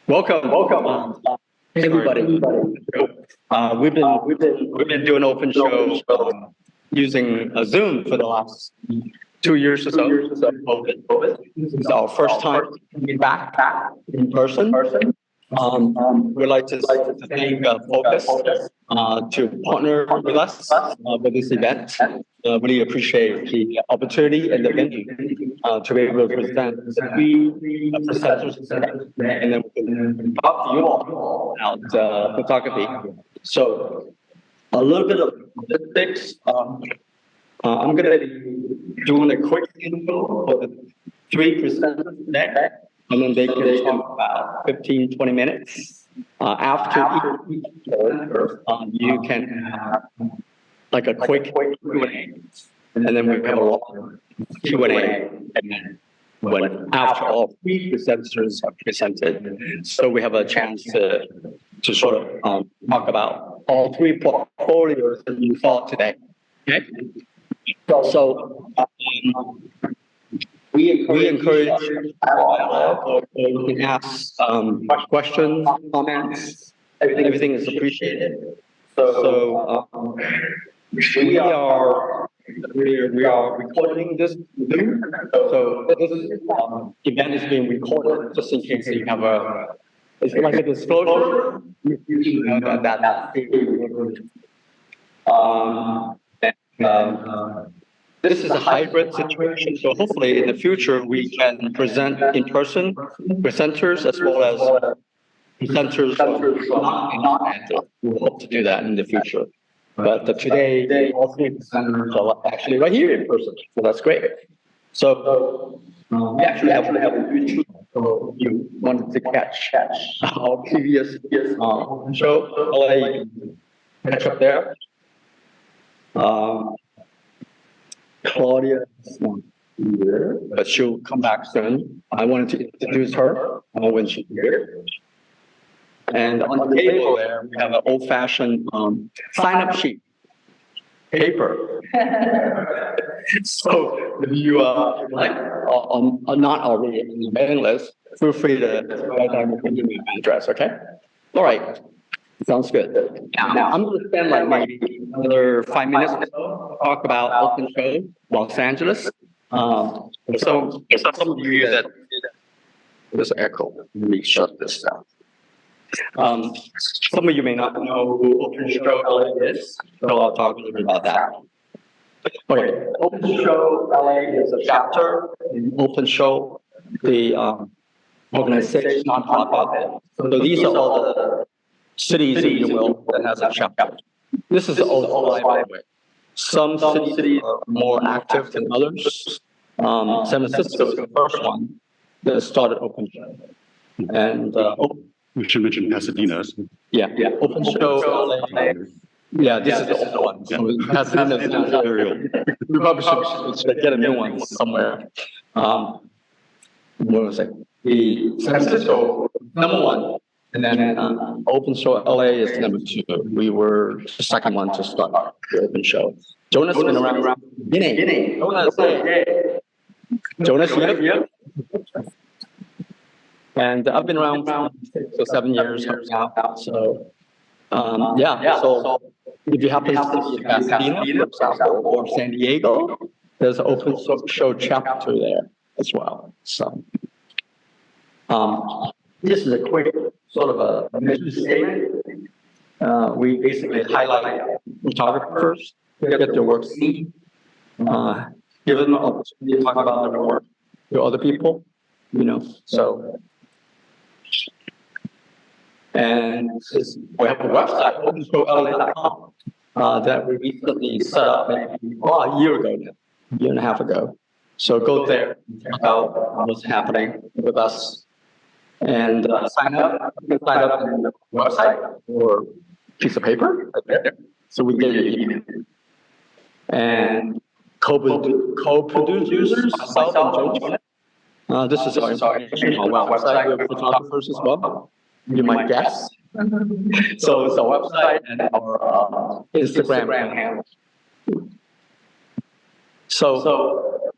Welcome, hey everybody. We've been doing open show using a Zoom for the last 2 years or so. This is our first time being back in person. We'd like to thank Focus to partner with us with this event. Really appreciate the opportunity and the venue to be able to present the three presenters today, and then we can talk to you all about photography. So a little bit of statistics. I'm going to be doing a quick intro for the three presenters today, and then they can talk about 15, 20 minutes. After each you can have like a quick Q&A, and then we have a long Q&A when after all three presenters have presented. So we have a chance to sort of talk about all three portfolios that you saw today. Okay? So we encourage dialogue, so you can ask questions, comments. Everything is appreciated. So we are recording this Zoom. So this event is being recorded just in case you have it's like a disclosure. You know that's this is a hybrid situation, so hopefully in the future we can present in person presenters as well as presenters not. We hope to do that in the future. But today, all three presenters are actually right here in person, so that's great. So we actually have a YouTube. So if you wanted to catch our previous show, LA, you can catch up there. Claudia is not here, but she'll come back soon. I wanted to introduce her when she's here. And on the table there, we have an old-fashioned sign-up sheet, paper. So if you are not already in the mailing list, feel free to write down your email address, okay? All right. Sounds good. Now I'm going to spend like maybe another 5 minutes or so to talk about open show Los Angeles. So some of you that there's an echo. Let me shut this down. Some of you may not know who Open Show LA is, so I'll talk a little bit about that. Okay, Open Show LA is a chapter in Open Show, the organization nonprofit. So these are all the cities, if you will, that has a chapter. This is the OSLA, by the way. Some cities are more active than others. San Francisco is the first one that started Open Show. And we should mention Pasadena. Yeah, Open Show LA. Yeah, this is the old one. So Pasadena is not very old. We probably should get a new one somewhere. What was it? The San Francisco, #1. And then Open Show LA is #2. We were the second one to start the Open Show. Jonas has been around the beginning. Jonas, yeah. And I've been around for 6 or 7 years now. So, So if you happen to see Pasadena, for example, or San Diego, there's an Open Show chapter there as well. So, this is a quick sort of a mission statement. We basically highlight photographers, get their work seen, give them the opportunity to talk about their work to other people, so. And we have a website, openshowla.com, that we recently set up maybe a year ago now, a year and a half ago. So go there and check out what's happening with us. And sign up. You can sign up on the website or piece of paper right there. So we get your email. And co-producers, myself and Joe. This is our website with photographers as well. You might guess. So it's our website and our Instagram handle. So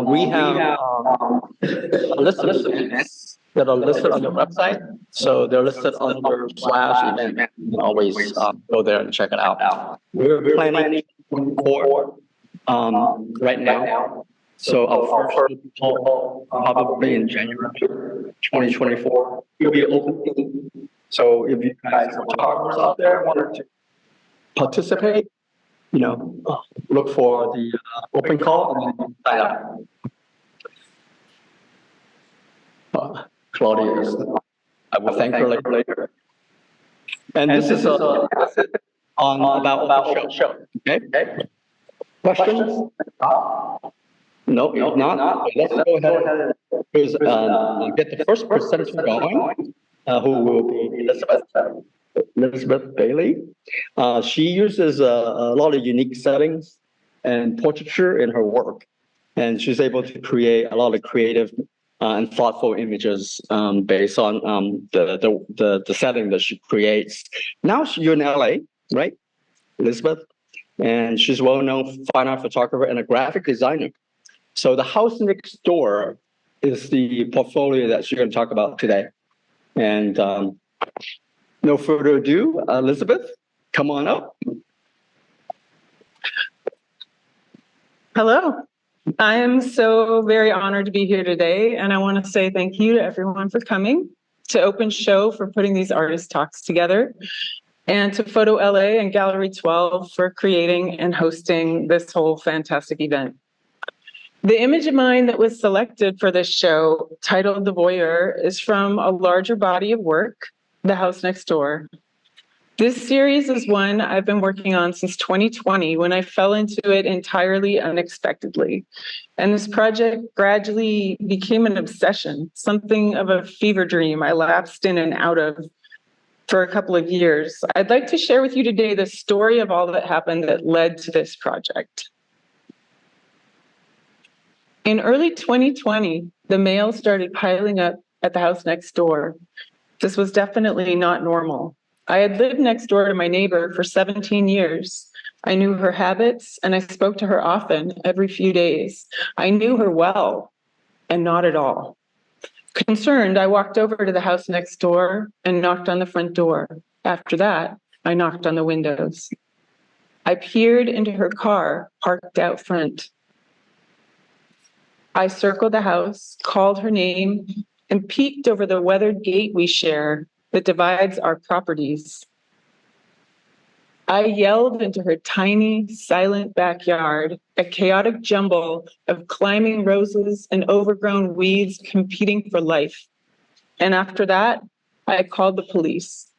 we have a list of events that are listed on their website. So they're listed under /event. You can always go there and check it out. We're planning for right now. So our first call probably in January 2024 will be open. So if you guys are photographers out there wanted to participate, look for the open call and then sign up. Claudia is, I will thank her later. And this is on about open show. Okay. Questions? No, if not, let's go ahead and get the first presenter going, who will be Elizabeth Bailey. She uses a lot of unique settings and portraiture in her work, and she's able to create a lot of creative and thoughtful images based on the setting that she creates. Now you're in LA, right, Elizabeth? And she's a well-known fine art photographer and a graphic designer. So the house next door is the portfolio that she's going to talk about today. And no further ado, Elizabeth, come on up. Hello. I am so very honored to be here today, and I want to say thank you to everyone for coming, to Open Show for putting these artist talks together, and to Photo LA and Galerie XII for creating and hosting this whole fantastic event. The image of mine that was selected for this show, titled The Voyeur, is from a larger body of work, The House Next Door. This series is one I've been working on since 2020, when I fell into it entirely unexpectedly. And this project gradually became an obsession, something of a fever dream I lapsed in and out of for a couple of years. I'd like to share with you today the story of all that happened that led to this project. In early 2020, the mail started piling up at the house next door. This was definitely not normal. I had lived next door to my neighbor for 17 years. I knew her habits, and I spoke to her often, every few days. I knew her well, and not at all. Concerned, I walked over to the house next door and knocked on the front door. After that, I knocked on the windows. I peered into her car, parked out front. I circled the house, called her name, and peeked over the weathered gate we share that divides our properties. I yelled into her tiny, silent backyard, a chaotic jumble of climbing roses and overgrown weeds competing for life. And after that, I called the police.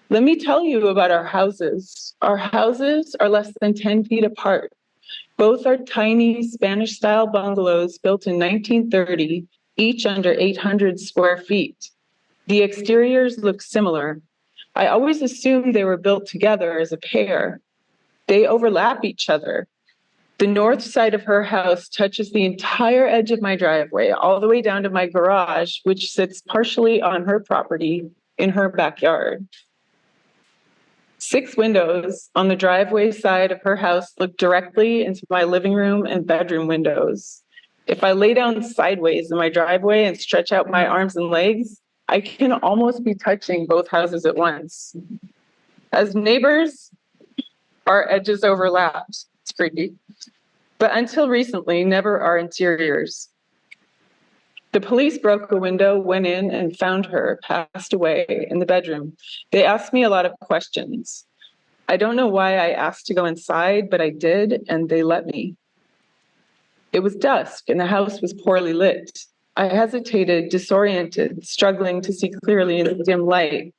Let me tell you about our houses. Our houses are less than 10 feet apart. Both are tiny Spanish-style bungalows built in 1930, each under 800 square feet. The exteriors look similar. I always assumed they were built together as a pair. They overlap each other. The north side of her house touches the entire edge of my driveway, all the way down to my garage, which sits partially on her property in her backyard. 6 windows on the driveway side of her house look directly into my living room and bedroom windows. If I lay down sideways in my driveway and stretch out my arms and legs, I can almost be touching both houses at once. As neighbors, our edges overlapped. It's creepy. But until recently, never our interiors. The police broke a window, went in, and found her passed away in the bedroom. They asked me a lot of questions. I don't know why I asked to go inside, but I did, and they let me. It was dusk, and the house was poorly lit. I hesitated, disoriented, struggling to see clearly in the dim light.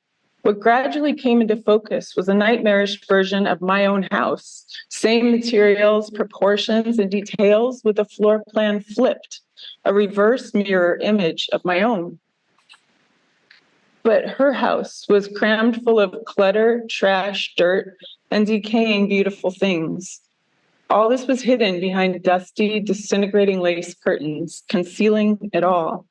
What gradually came into focus was a nightmarish version of my own house. Same materials, proportions, and details, with the floor plan flipped, a reverse mirror image of my own. But her house was crammed full of clutter, trash, dirt, and decaying beautiful things. All this was hidden behind dusty, disintegrating lace curtains, concealing it all.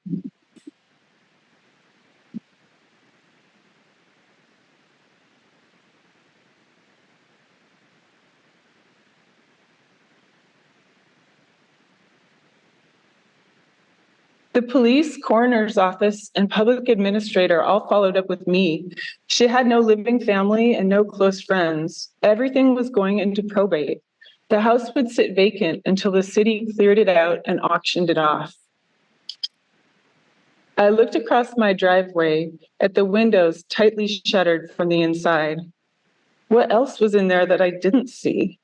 The police, coroner's office, and public administrator all followed up with me. She had no living family and no close friends. Everything was going into probate. The house would sit vacant until the city cleared it out and auctioned it off. I looked across my driveway at the windows tightly shuttered from the inside. What else was in there that I didn't see?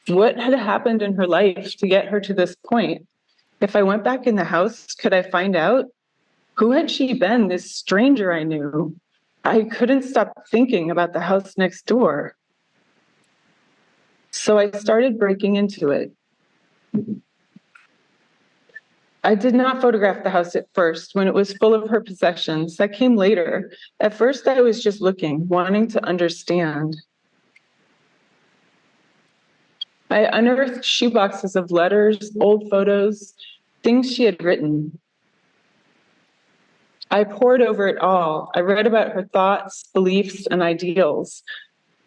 What had happened in her life to get her to this point? If I went back in the house, could I find out? Who had she been, this stranger I knew? I couldn't stop thinking about the house next door. So I started breaking into it. I did not photograph the house at first when it was full of her possessions. That came later. At first, I was just looking, wanting to understand. I unearthed shoeboxes of letters, old photos, things she had written. I pored over it all. I read about her thoughts, beliefs, and ideals.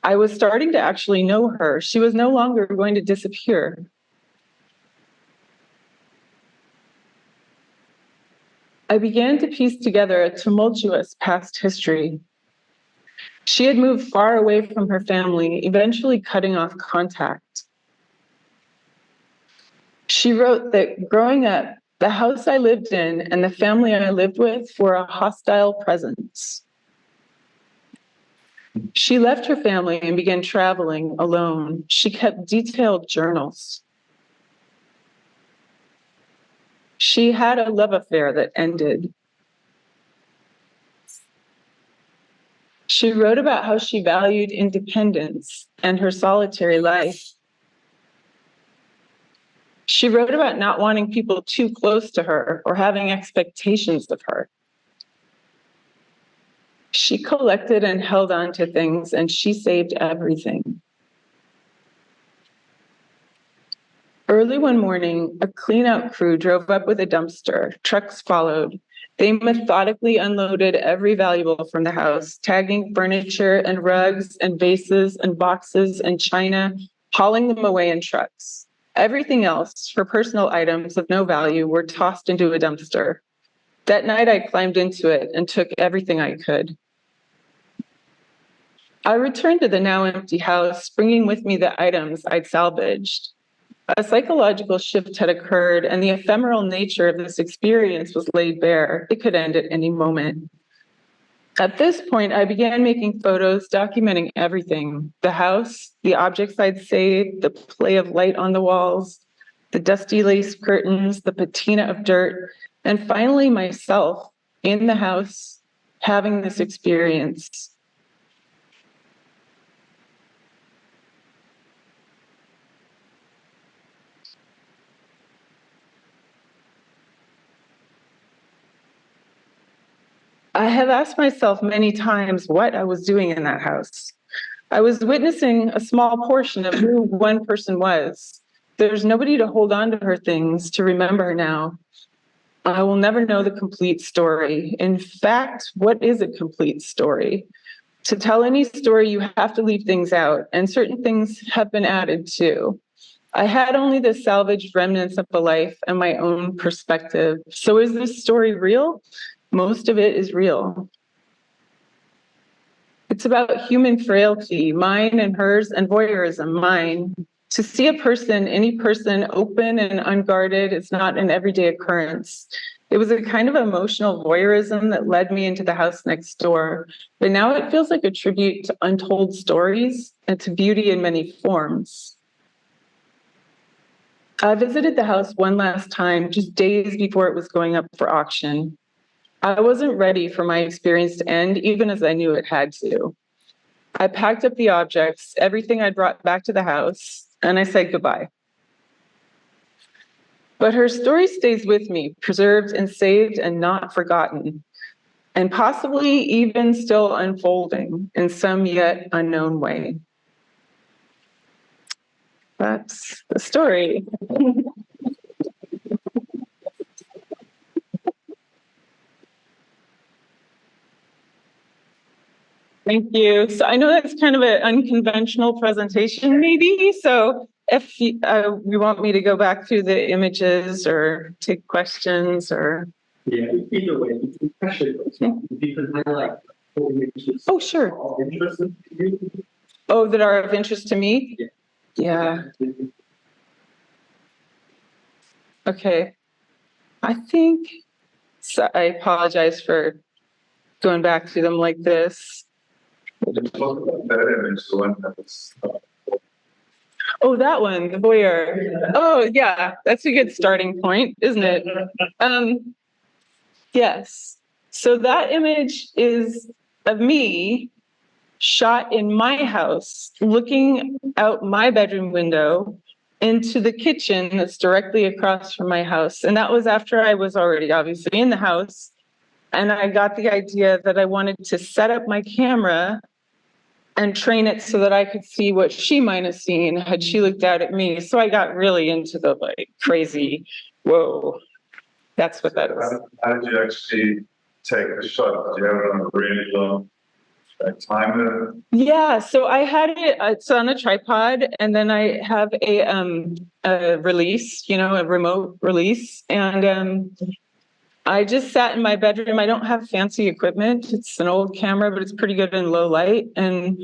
I was starting to actually know her. She was no longer going to disappear. I began to piece together a tumultuous past history. She had moved far away from her family, eventually cutting off contact. She wrote that growing up, the house I lived in and the family I lived with were a hostile presence. She left her family and began traveling alone. She kept detailed journals. She had a love affair that ended. She wrote about how she valued independence and her solitary life. She wrote about not wanting people too close to her or having expectations of her. She collected and held on to things, and she saved everything. Early one morning, a clean-out crew drove up with a dumpster. Trucks followed. They methodically unloaded every valuable from the house, tagging furniture and rugs and vases and boxes and china, hauling them away in trucks. Everything else, for personal items of no value, were tossed into a dumpster. That night, I climbed into it and took everything I could. I returned to the now empty house, bringing with me the items I'd salvaged. A psychological shift had occurred, and the ephemeral nature of this experience was laid bare. It could end at any moment. At this point, I began making photos documenting everything: the house, the objects I'd saved, the play of light on the walls, the dusty lace curtains, the patina of dirt, and finally myself in the house having this experience. I have asked myself many times what I was doing in that house. I was witnessing a small portion of who one person was. There's nobody to hold on to her things, to remember her now. I will never know the complete story. In fact, what is a complete story? To tell any story, you have to leave things out, and certain things have been added too. I had only the salvaged remnants of a life and my own perspective. So is this story real? Most of it is real. It's about human frailty, mine and hers, and voyeurism, mine. To see a person, any person, open and unguarded is not an everyday occurrence. It was a kind of emotional voyeurism that led me into the house next door, but now it feels like a tribute to untold stories and to beauty in many forms. I visited the house one last time, just days before it was going up for auction. I wasn't ready for my experience to end, even as I knew it had to. I packed up the objects, everything I'd brought back to the house, and I said goodbye. But her story stays with me, preserved and saved and not forgotten, and possibly even still unfolding in some yet unknown way. That's the story. Thank you. So I know that's kind of an unconventional presentation, maybe. So if you want me to go back through the images or take questions or. Yeah, either way, especially because I like. Oh, sure. Oh, that are of interest to me? Yeah. Okay. I think, so I apologize for going back through them like this. Oh, that one, the voyeur. Oh, yeah, that's a good starting point, isn't it? Yes. So that image is of me shot in my house, looking out my bedroom window into the kitchen that's directly across from my house. And that was after I was already obviously in the house. And I got the idea that I wanted to set up my camera and train it so that I could see what she might have seen had she looked out at me. So I got really into the like crazy, whoa, that's what that is. How did you actually take the shot? Did you have it on a really long timer? Yeah, so I had it, it's on a tripod, and then I have a release, a remote release. And I just sat in my bedroom. I don't have fancy equipment. It's an old camera, but it's pretty good in low light. And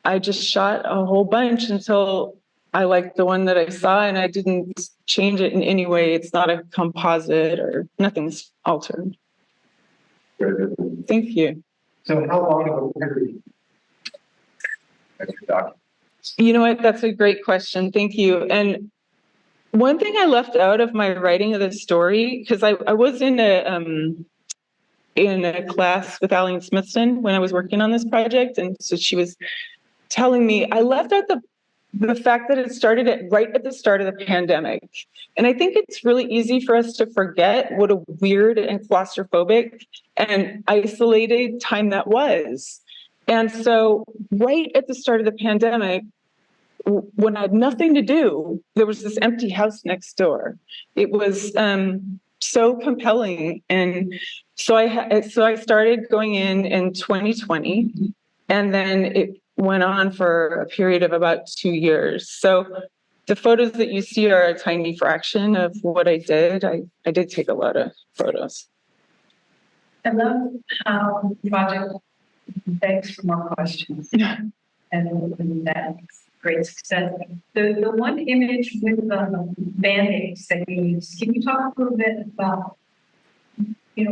I just shot a whole bunch until I liked the one that I saw, and I didn't change it in any way. It's not a composite or nothing's altered. Thank you. So how long ago? You know what? That's a great question. Thank you. And one thing I left out of my writing of the story, because I was in a class with Aline Smithson when I was working on this project, and so she was telling me, I left out the fact that it started right at the start of the pandemic. And I think it's really easy for us to forget what a weird and claustrophobic and isolated time that was. And so right at the start of the pandemic, when I had nothing to do, there was this empty house next door. It was so compelling. And so I started going in 2020, and then it went on for a period of about 2 years. So the photos that you see are a tiny fraction of what I did. I did take a lot of photos. I love how the project begs for more questions. And that's great success. The one image with the Band-Aids that you use, can you talk a little bit about,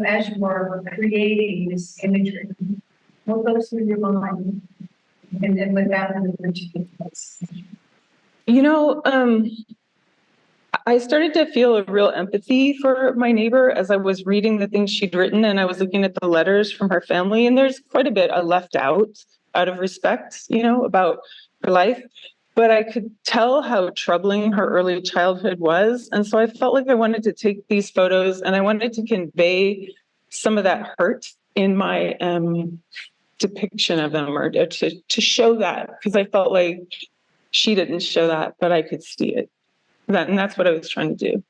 as you were creating this imagery, what goes through your mind? And then with that, in particular place? I started to feel a real empathy for my neighbor as I was reading the things she'd written, and I was looking at the letters from her family, and there's quite a bit I left out of respect, about her life. But I could tell how troubling her early childhood was. And so I felt like I wanted to take these photos and I wanted to convey some of that hurt in my depiction of them, or to show that, because I felt like she didn't show that, but I could see it. And that's what I was trying to do.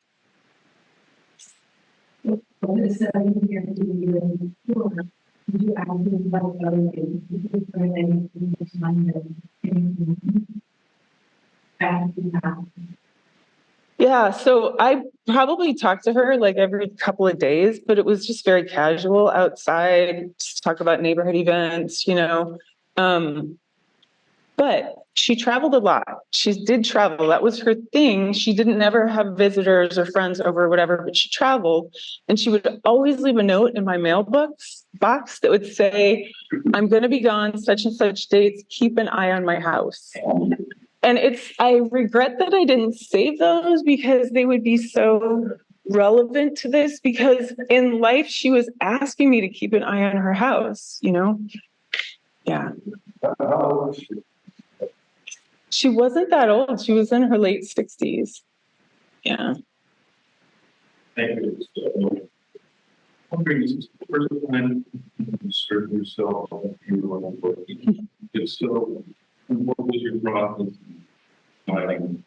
Yeah, so I probably talked to her like every couple of days, but it was just very casual outside, just talk about neighborhood events, But she traveled a lot. She did travel. That was her thing. She didn't never have visitors or friends over or whatever, but she traveled. And she would always leave a note in my mailbox box that would say, I'm going to be gone such and such dates. Keep an eye on my house. And I regret that I didn't save those because they would be so relevant to this, because in life she was asking me to keep an eye on her house, Yeah. She wasn't that old. She was in her late 60s. Yeah. Thank you. First time you served yourself, you were on board. So, what was your process finding?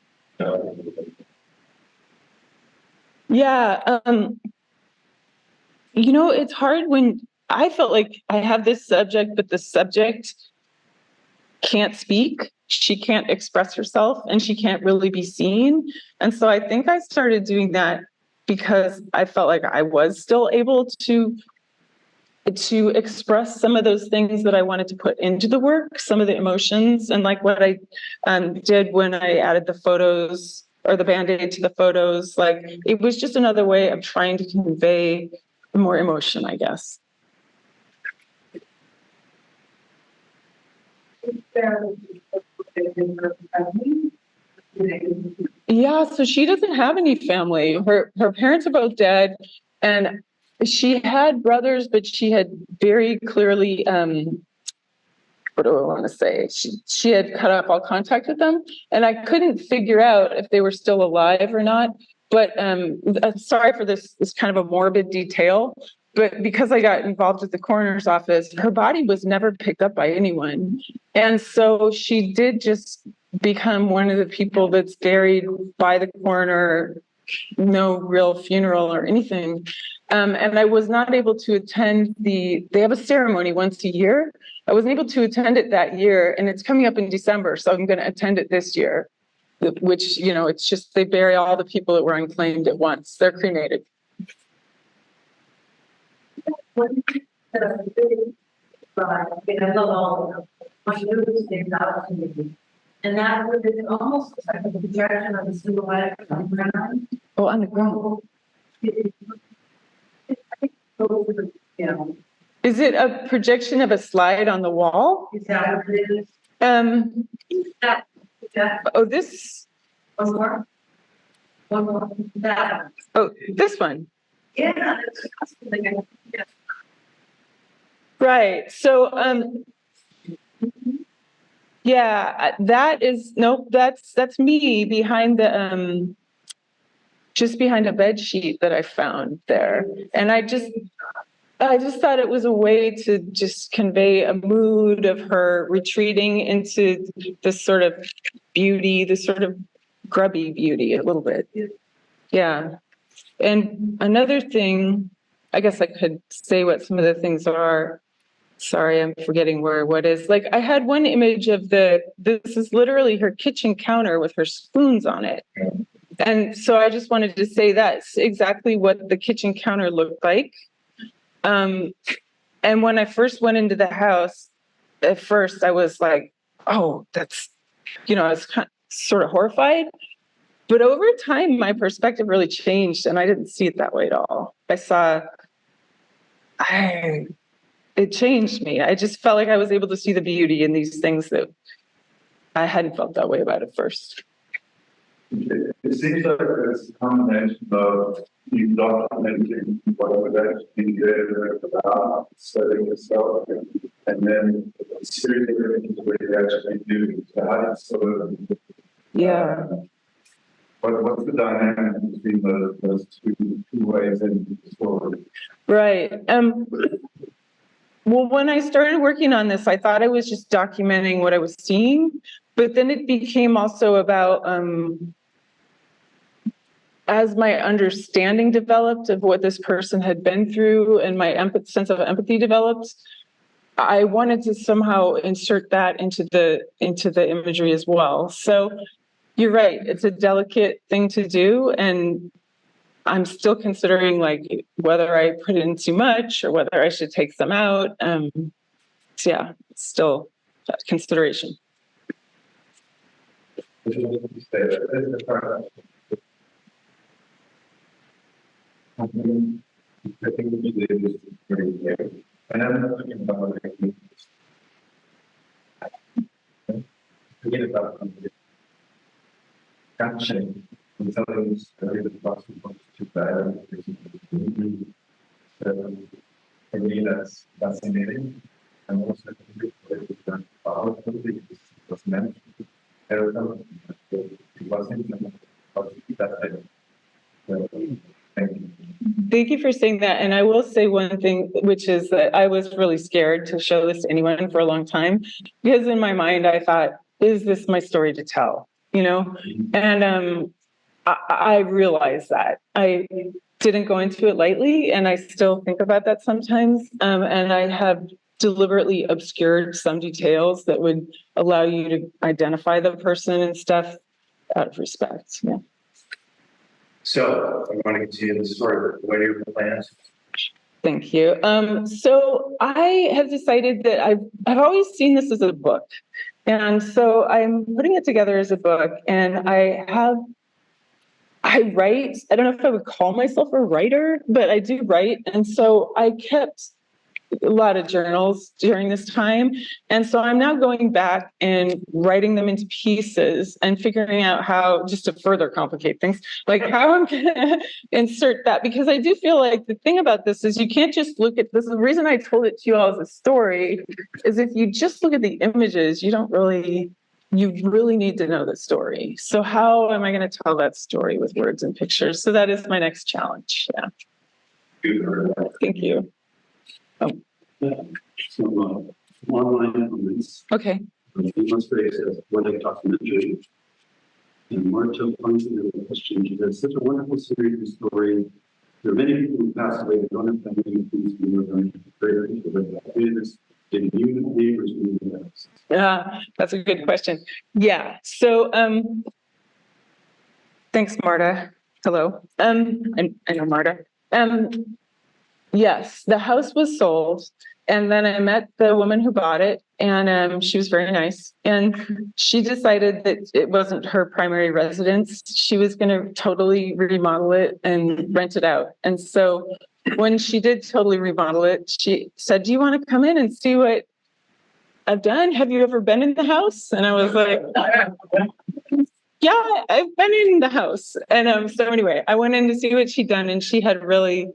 Yeah. It's hard when I felt like I have this subject, but the subject can't speak, she can't express herself, and she can't really be seen. And so I think I started doing that because I felt like I was still able to express some of those things that I wanted to put into the work, some of the emotions, and like what I did when I added the photos or the Band-Aid to the photos. Like, it was just another way of trying to convey more emotion, I guess. Yeah, so she doesn't have any family. Her parents are both dead, and she had brothers, but she had very clearly, what do I want to say? She had cut off all contact with them, and I couldn't figure out if they were still alive or not. But sorry for this kind of a morbid detail, but because I got involved with the coroner's office, her body was never picked up by anyone. And so she did just become one of the people that's buried by the coroner, no real funeral or anything. And I was not able to attend they have a ceremony once a year. I wasn't able to attend it that year, and it's coming up in December, so I'm going to attend it this year, which, it's just, they bury all the people that were unclaimed at once. They're cremated. I love all of them. My news stands out to me. And that was almost like a projection of the silhouette on the ground. Oh, on the ground. Is it a projection of a slide on the wall? Is that what it is? Oh, this. One more. One more. That one. Oh, this one. Yeah, that's something. Yeah. Right. So, yeah, that's me behind the, just behind a bed sheet that I found there. And I just thought it was a way to just convey a mood of her retreating into this sort of beauty, this sort of grubby beauty a little bit. Yeah. And another thing, I guess I could say what some of the things are. Sorry, I'm forgetting what is. Like, I had one image of this is literally her kitchen counter with her spoons on it. And so I just wanted to say that's exactly what the kitchen counter looked like. And when I first went into the house, at first I was like, oh, that's, I was sort of horrified. But over time, my perspective really changed, and I didn't see it that way at all. It changed me. I just felt like I was able to see the beauty in these things that I hadn't felt that way about at first. It seems like there's a combination of you documenting what would actually be there about studying yourself, and then a series of images where you actually do that. So, yeah. What's the dynamic between those two ways in the story? Right. Well, when I started working on this, I thought I was just documenting what I was seeing, but then it became also about, as my understanding developed of what this person had been through and my sense of empathy developed, I wanted to somehow insert that into the imagery as well. So you're right, it's a delicate thing to do, and I'm still considering like whether I put in too much or whether I should take some out. So yeah, it's still a consideration. I think we did this very well. And I'm not talking about forget about capturing and telling the story that possible to bad. So for me, that's fascinating. And also I think it's powerful because it was meant to tell it wasn't meant to that. So, thank you. Thank you for saying that. And I will say one thing, which is that I was really scared to show this to anyone for a long time, because in my mind, I thought, is this my story to tell? And I realized that. I didn't go into it lightly, and I still think about that sometimes. And I have deliberately obscured some details that would allow you to identify the person and stuff out of respect. Yeah. So I want to continue the story. What are your plans? Thank you. So I have decided that I've always seen this as a book. And so I'm putting it together as a book, and I write. I don't know if I would call myself a writer, but I do write. And so I kept a lot of journals during this time. And so I'm now going back and writing them into pieces and figuring out how, just to further complicate things, like how I'm going to insert that. Because I do feel like the thing about this is you can't just look at this. The reason I told it to you all as a story is if you just look at the images, you really need to know the story. So how am I going to tell that story with words and pictures? So that is my next challenge. Yeah. Thank you. Oh. So, online comments. Okay. Illustrator says, what a documentary. And Marta Function has a question. She says, such a wonderful series of stories. There are many people who passed away that don't have family things we were going to prayer for the did you neighbors move the house? Yeah, that's a good question. Yeah. So thanks, Marta. Hello. I know Marta. Yes, the house was sold, and then I met the woman who bought it, and she was very nice. And she decided that it wasn't her primary residence. She was going to totally remodel it and rent it out. And so when she did totally remodel it, she said, "Do you want to come in and see what I've done? Have you ever been in the house?" And I was like, "Yeah, I've been in the house." And so anyway, I went in to see what she'd done, and she had really,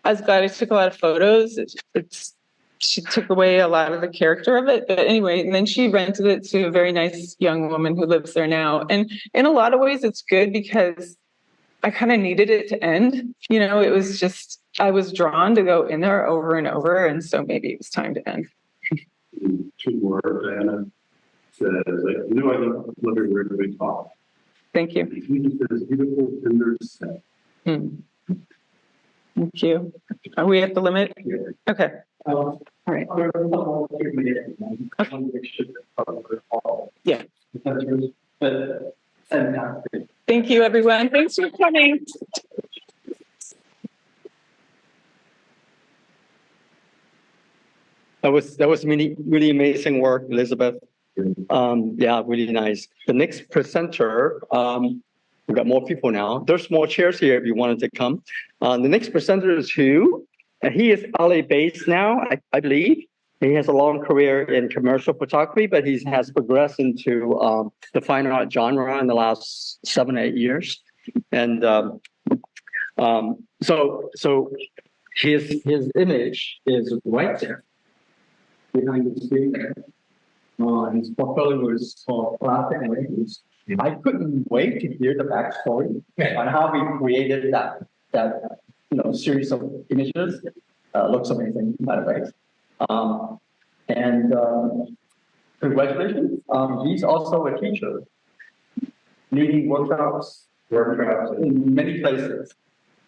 I was glad I took a lot of photos. She took away a lot of the character of it. But anyway, and then she rented it to a very nice young woman who lives there now. And in a lot of ways, it's good because I kind of needed it to end. You know, it was just, I was drawn to go in there over and over. And so maybe it was time to end. Two more. Diana says, like, I love everywhere we talk. Thank you. He just says, beautiful, tender set. Thank you. Are we at the limit? Yeah. Okay. All right. Yeah. Thank you, everyone. Thanks for coming. That was really amazing work, Elizabeth. Yeah, really nice. The next presenter, we've got more people now. There's more chairs here if you wanted to come. The next presenter is Hugh. He is LA based now, I believe. He has a long career in commercial photography, but he has progressed into the fine art genre in the last 7-8 years. And so his image is right there behind the screen there. His portfolio is called Classic Waves. I couldn't wait to hear the backstory on how we created that series of images. Looks amazing, by the way. And congratulations. He's also a teacher, leading workshops in many places.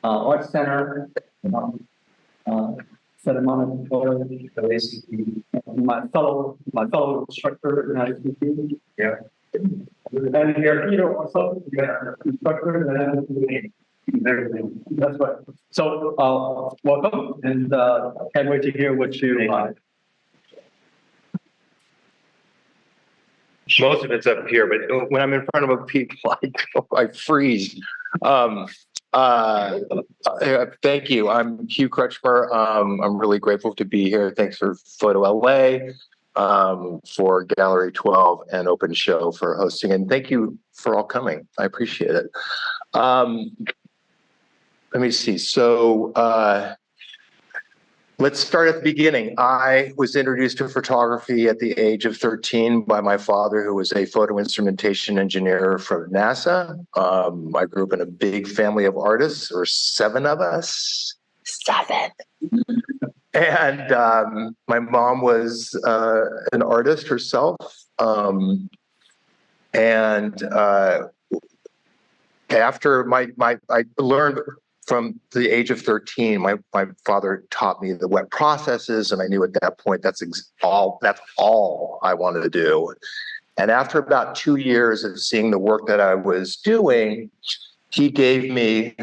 Art Center, Santa Monica College, my fellow instructor in ICT. Yeah. And here, Peter also, instructor and everything. That's right. So, welcome, and can't wait to hear what you like. Most of it's up here, but when I'm in front of people, I freeze. Thank you. I'm Hugh Kretschmer. I'm really grateful to be here. Thanks for Photo LA, for Gallery 12 and Open Show for hosting. And thank you for all coming. I appreciate it. Let me see. So let's start at the beginning. I was introduced to photography at the age of 13 by my father, who was a photo instrumentation engineer from NASA. I grew up in a big family of artists. There were 7 of us. 7. And my mom was an artist herself. After I learned from the age of 13, my father taught me the wet processes, and I knew at that point that's all I wanted to do. And after about 2 years of seeing the work that I was doing, he gave me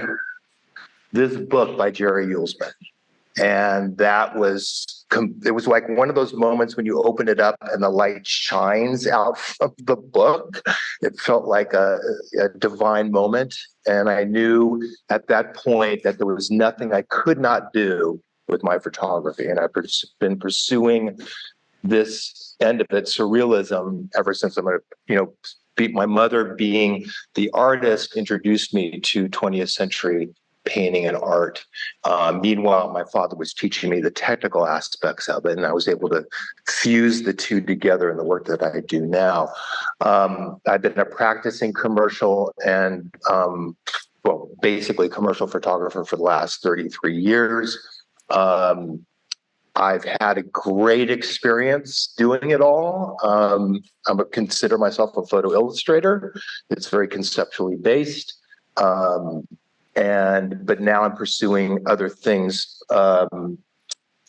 this book by Jerry Uelsman. And that was, it was like one of those moments when you open it up and the light shines out from the book. It felt like a divine moment. And I knew at that point that there was nothing I could not do with my photography. And I've been pursuing this end of it, surrealism, ever since my mother being the artist introduced me to 20th century painting and art. Meanwhile, my father was teaching me the technical aspects of it, and I was able to fuse the two together in the work that I do now. I've been a practicing commercial and, basically commercial photographer for the last 33 years. I've had a great experience doing it all. I would consider myself a photo illustrator. It's very conceptually based. But now I'm pursuing other things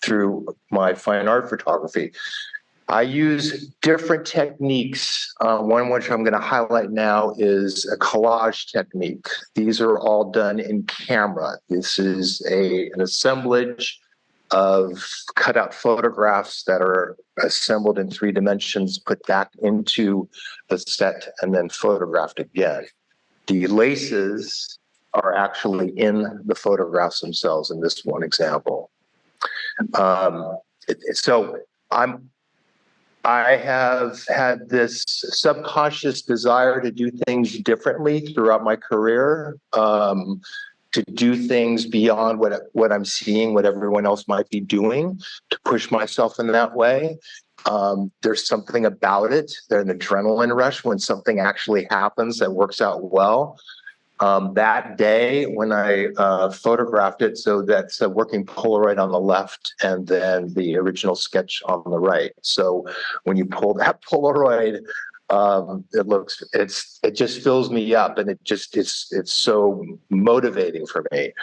through my fine art photography. I use different techniques. One which I'm going to highlight now is a collage technique. These are all done in camera. This is an assemblage of cutout photographs that are assembled in 3 dimensions, put back into the set, and then photographed again. The laces are actually in the photographs themselves in this one example. I have had this subconscious desire to do things differently throughout my career, to do things beyond what I'm seeing, what everyone else might be doing, to push myself in that way. There's something about it. There's an adrenaline rush when something actually happens that works out well. That day when I photographed it, so that's a working Polaroid on the left and then the original sketch on the right. So when you pull that Polaroid, it just fills me up, and it's so motivating for me.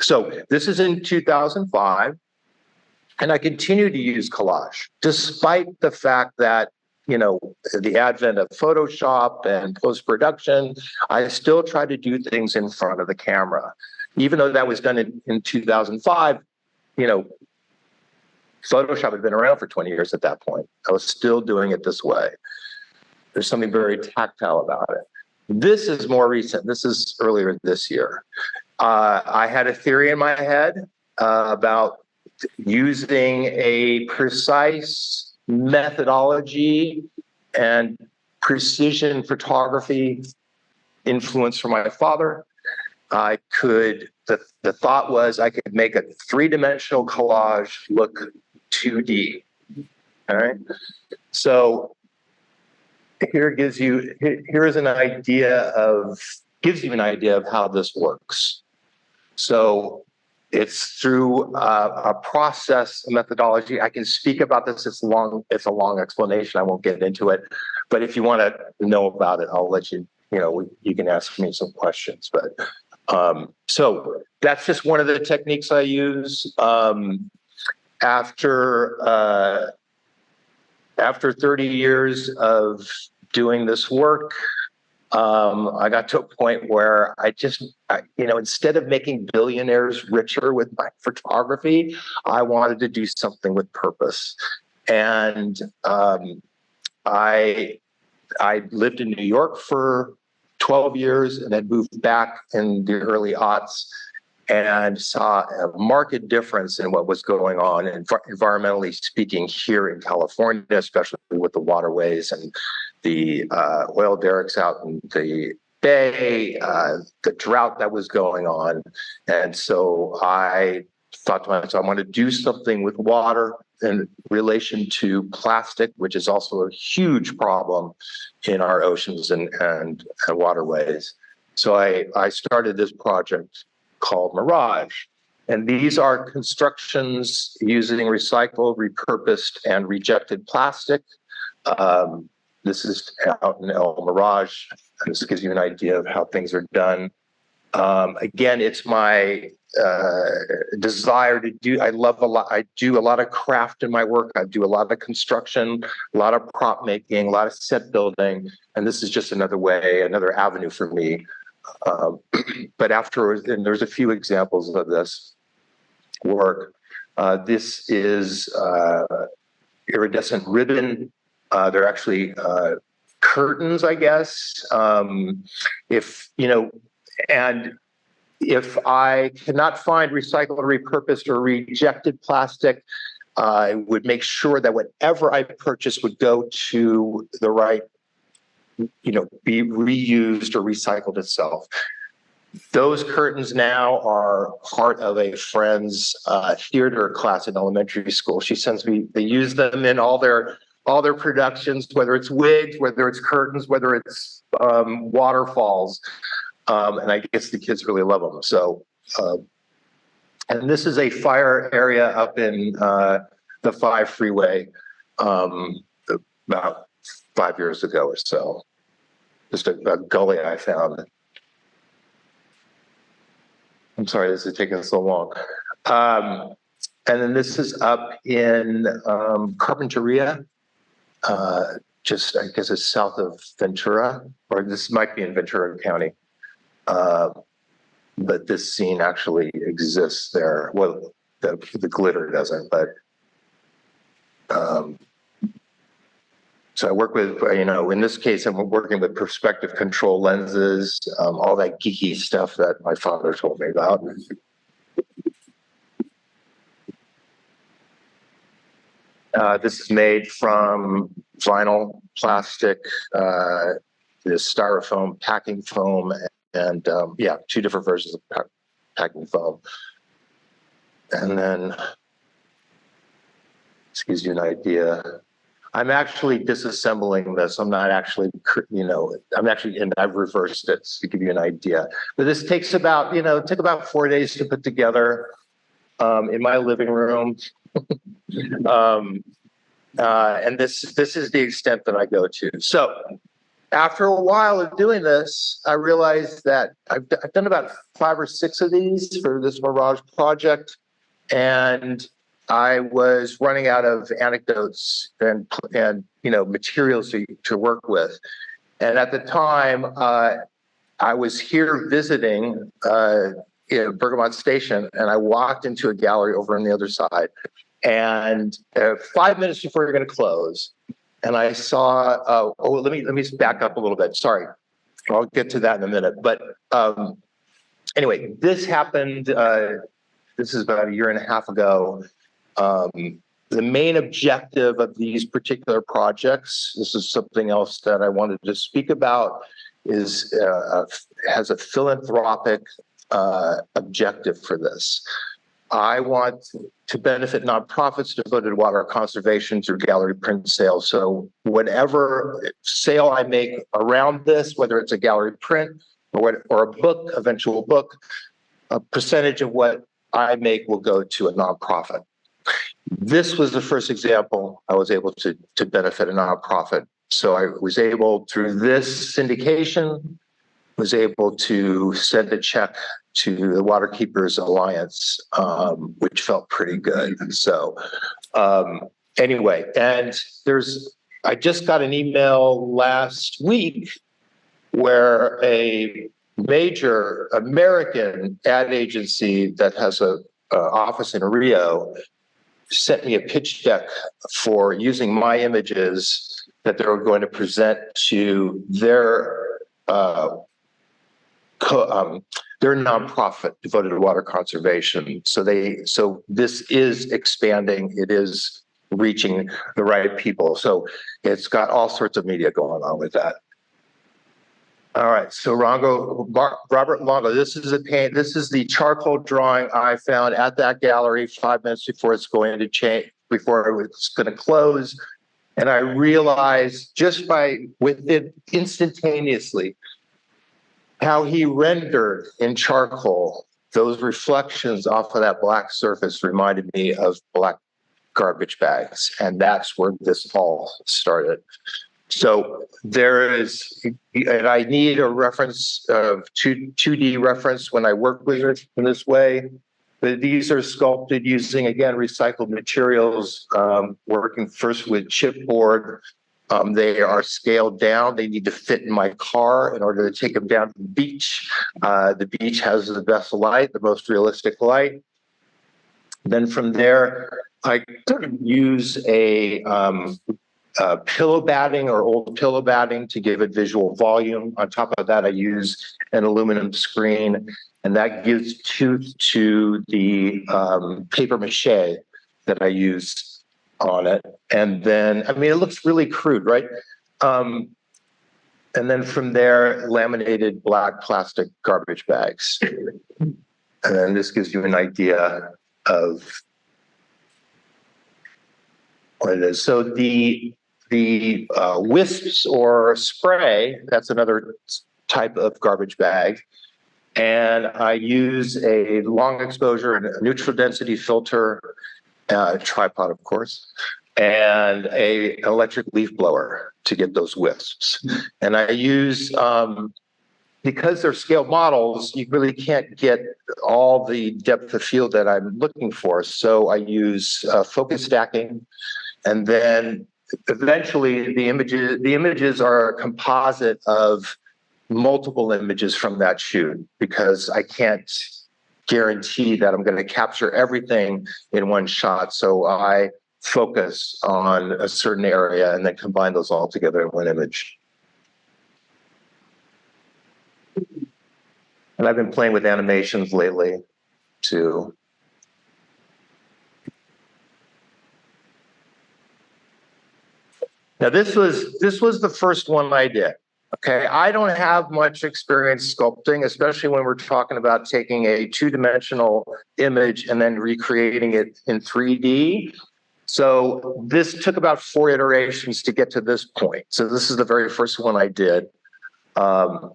So this is in 2005, and I continue to use collage despite the fact that, the advent of Photoshop and post-production. I still try to do things in front of the camera, even though that was done in 2005. Photoshop had been around for 20 years at that point. I was still doing it this way. There's something very tactile about it. This is more recent. This is earlier this year. I had a theory in my head about using a precise methodology and precision photography influence from my father. The thought was I could make a 3-dimensional collage look 2D. All right. So gives you an idea of how this works. So it's through a process, a methodology. I can speak about this. It's a long explanation. I won't get into it. But if you want to know about it, I'll let you. You can ask me some questions. But so that's just one of the techniques I use. After 30 years of doing this work, I got to a point where I instead of making billionaires richer with my photography, I wanted to do something with purpose. And I lived in New York for 12 years and then moved back in the early aughts and saw a marked difference in what was going on, environmentally speaking, here in California, especially with the waterways and the oil derricks out in the bay, the drought that was going on. And so I thought to myself, I want to do something with water in relation to plastic, which is also a huge problem in our oceans and waterways. So I started this project called Mirage. And these are constructions using recycled, repurposed, and rejected plastic. This is out in El Mirage. This gives you an idea of how things are done. Again, it's my desire to do, I do a lot of craft in my work. I do a lot of construction, a lot of prop making, a lot of set building. And this is just another way, another avenue for me. But afterwards, and there's a few examples of this work. This is iridescent ribbon. They're actually curtains, I guess. If I cannot find recycled, repurposed, or rejected plastic, I would make sure that whatever I purchase would go to the right, be reused or recycled itself. Those curtains now are part of a friend's theater class in elementary school. She sends me, they use them in all their productions, whether it's wigs, whether it's curtains, whether it's waterfalls. And I guess the kids really love them. So, and this is a fire area up in the 5 freeway about 5 years ago or so. Just a gully I found. I'm sorry, this is taking so long. And then this is up in Carpinteria, just I guess it's south of Ventura, or this might be in Ventura County. But this scene actually exists there. Well, the glitter doesn't, but so I work with, in this case, I'm working with perspective control lenses, all that geeky stuff that my father told me about. This is made from vinyl, plastic, this styrofoam, packing foam, and 2 different versions of packing foam. And then, this gives you an idea. I'm actually disassembling this. I'm not actually, and I've reversed it to give you an idea. But this takes about, it took about 4 days to put together in my living room. And this is the extent that I go to. So after a while of doing this, I realized that I've done about 5 or 6 of these for this Mirage project. And I was running out of anecdotes and materials to work with. And at the time, I was here visiting Bergamot Station, and I walked into a gallery over on the other side. And 5 minutes before you're going to close, and I saw. Let me back up a little bit. Sorry, I'll get to that in a minute. But anyway, this happened. This is about 1.5 years ago. The main objective of these particular projects, this is something else that I wanted to speak about, is has a philanthropic objective for this. I want to benefit nonprofits devoted to water conservation through gallery print sales. So whatever sale I make around this, whether it's a gallery print or a book, eventual book, a percentage of what I make will go to a nonprofit. This was the first example I was able to benefit a nonprofit. So I was able, through this syndication, was able to send a check to the Waterkeepers Alliance, which felt pretty good. So anyway, and I just got an email last week where a major American ad agency that has a office in Rio sent me a pitch deck for using my images that they were going to present to their nonprofit devoted to water conservation. So this is expanding. It is reaching the right people. So it's got all sorts of media going on with that. All right, so Robert Longo, this is the charcoal drawing I found at that gallery 5 minutes before it's going to change, before it's going to close. And I realized just within instantaneously how he rendered in charcoal those reflections off of that black surface reminded me of black garbage bags. And that's where this all started. So there is, and I need a reference of 2D reference when I work with it in this way. But these are sculpted using, again, recycled materials, working first with chipboard. They are scaled down. They need to fit in my car in order to take them down to the beach. The beach has the best light, the most realistic light. Then from there, I use a pillow batting or old pillow batting to give it visual volume. On top of that, I use an aluminum screen, and that gives tooth to the paper mache that I use on it. And then, I mean, it looks really crude, right? And then from there, laminated black plastic garbage bags. And then this gives you an idea of what it is. So the wisps or spray, that's another type of garbage bag. And I use a long exposure and a neutral density filter, tripod, of course, and an electric leaf blower to get those wisps. And I use, because they're scale models, you really can't get all the depth of field that I'm looking for. So I use focus stacking, and then eventually the images are a composite of multiple images from that shoot, because I can't guarantee that I'm going to capture everything in one shot. So I focus on a certain area and then combine those all together in one image. And I've been playing with animations lately too. Now this was the first one I did. Okay, I don't have much experience sculpting, especially when we're talking about taking a two-dimensional image and then recreating it in 3D. So this took about 4 iterations to get to this point. So this is the very first one I did. And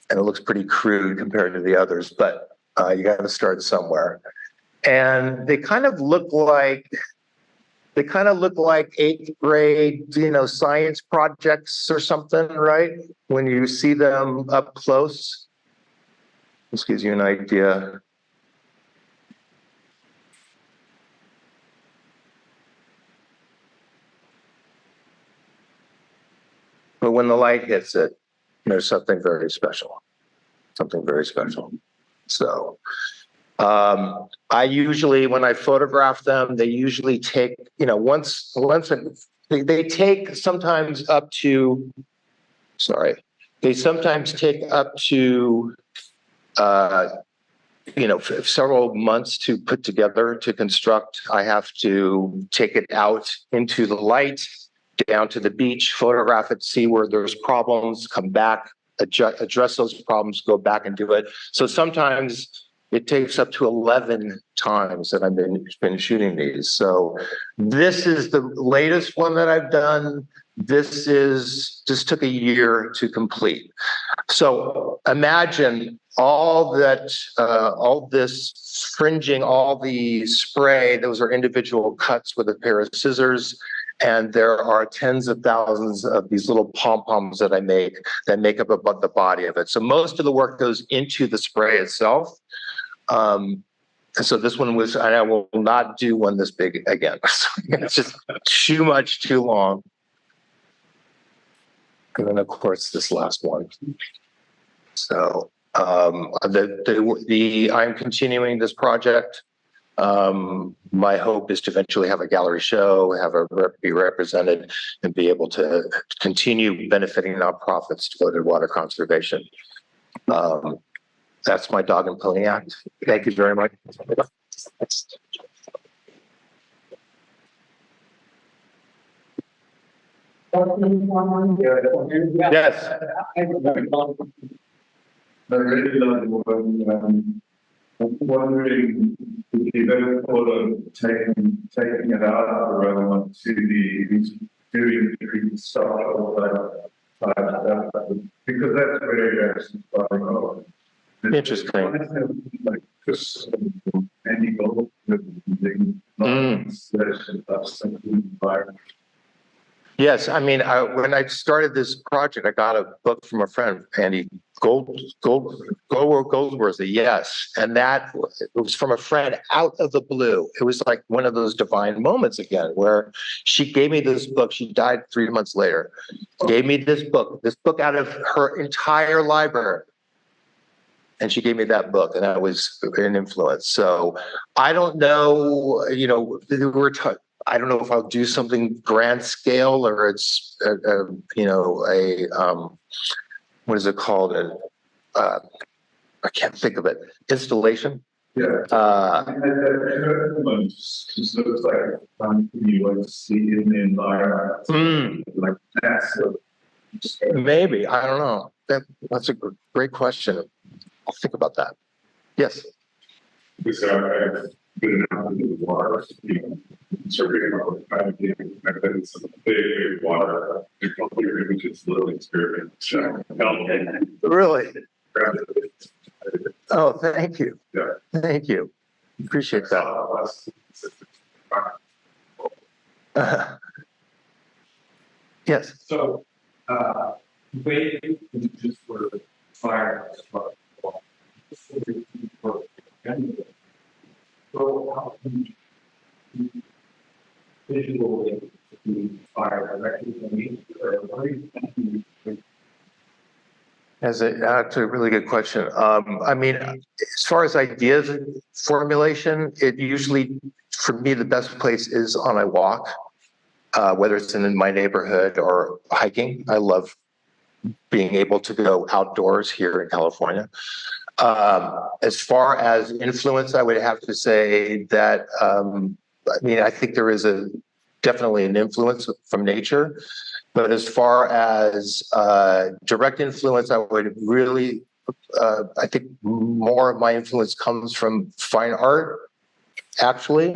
it looks pretty crude compared to the others, but you got to start somewhere. And they kind of look like 8th grade, science projects or something, right? When you see them up close. This gives you an idea. But when the light hits it, there's something very special. Something very special. So I usually, when I photograph them, they usually take, they take sometimes up to, they sometimes take up to, several months to put together, to construct. I have to take it out into the light, down to the beach, photograph it, see where there's problems, come back, address those problems, go back and do it. So sometimes it takes up to 11 times that I've been shooting these. So this is the latest one that I've done. This took a year to complete. So imagine all this fringing, all the spray, those are individual cuts with a pair of scissors. And there are tens of thousands of these little pom-poms that I make that make up about the body of it. So most of the work goes into the spray itself. So this one was, and I will not do one this big again. It's just too long. And then of course this last one. So I'm continuing this project. My hope is to eventually have a gallery show, be represented, and be able to continue benefiting nonprofits devoted to water conservation. That's my dog and pony act. Thank you very much. Yes. I really love the work. I'm wondering if you've ever thought of taking it out of the realm to doing the stuff because that's very inspiring. Interesting. Like just any goal with the environment. Yes, I mean, when I started this project, I got a book from a friend, Andy Goldworthy, yes. And that it was from a friend out of the blue. It was like one of those divine moments again, where she gave me this book. She died 3 months later. Gave me this book out of her entire library. And she gave me that book, and that was an influence. So I don't know, I don't know if I'll do something grand scale or it's, what is it called? I can't think of it. Installation. Yeah. Just looks like you like to see in the environment, like massive. Maybe, I don't know. That's a great question. I'll think about that. Yes. Because I've been out into the water, surveying all the time. I've been in some big water, your images, little experiment. Really? Oh, thank you. Yeah. Thank you. Appreciate that. Yes. So, wait, just for fire. So, how can you visually fire directly from me, or what are you thinking? That's actually a really good question. I mean, as far as ideas formulation, it usually, for me, the best place is on a walk, whether it's in my neighborhood or hiking. I love being able to go outdoors here in California. As far as influence, I would have to say that, I think there is definitely an influence from nature. But as far as direct influence, I would really, I think more of my influence comes from fine art, actually.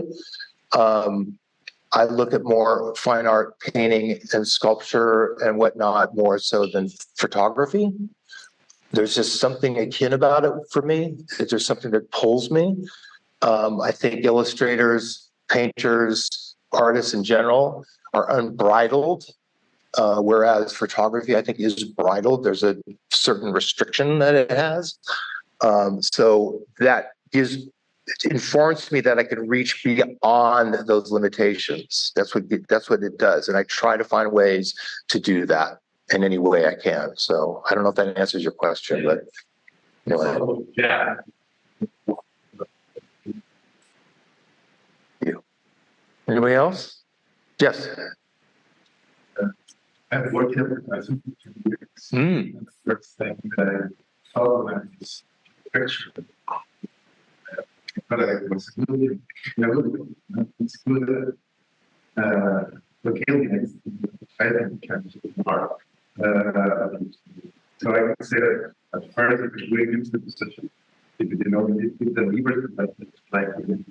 I look at more fine art, painting and sculpture and whatnot, more so than photography. There's just something akin about it for me. There's something that pulls me. I think illustrators, painters, artists in general are unbridled. Whereas photography, I think, is bridled. There's a certain restriction that it has. So that informs me that I can reach beyond those limitations. That's what it does. And I try to find ways to do that in any way I can. So I don't know if that answers your question, but anyway. Yeah. Anybody else? Yes. I've worked in advertising for 2 years. The first thing that I saw when I was picture, but I was good. It's good. Locality, I think, comes with art. So I can say that as far as it's going into the position, if you know, if the levers like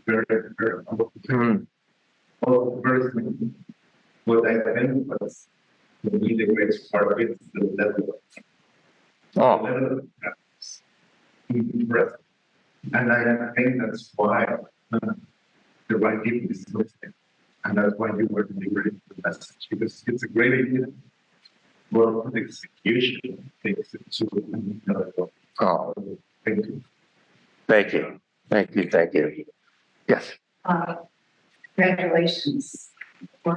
very, very humble. Well, first, what I think was the really great part of it is the level. Oh. The level of practice. Impressive. And I think that's why the right people is so thick. And that's why you were delivering the message, because it's a great idea. Well, the execution takes it to another level. Oh, Thank you. thank you. Thank you. Thank you. Yes. Congratulations for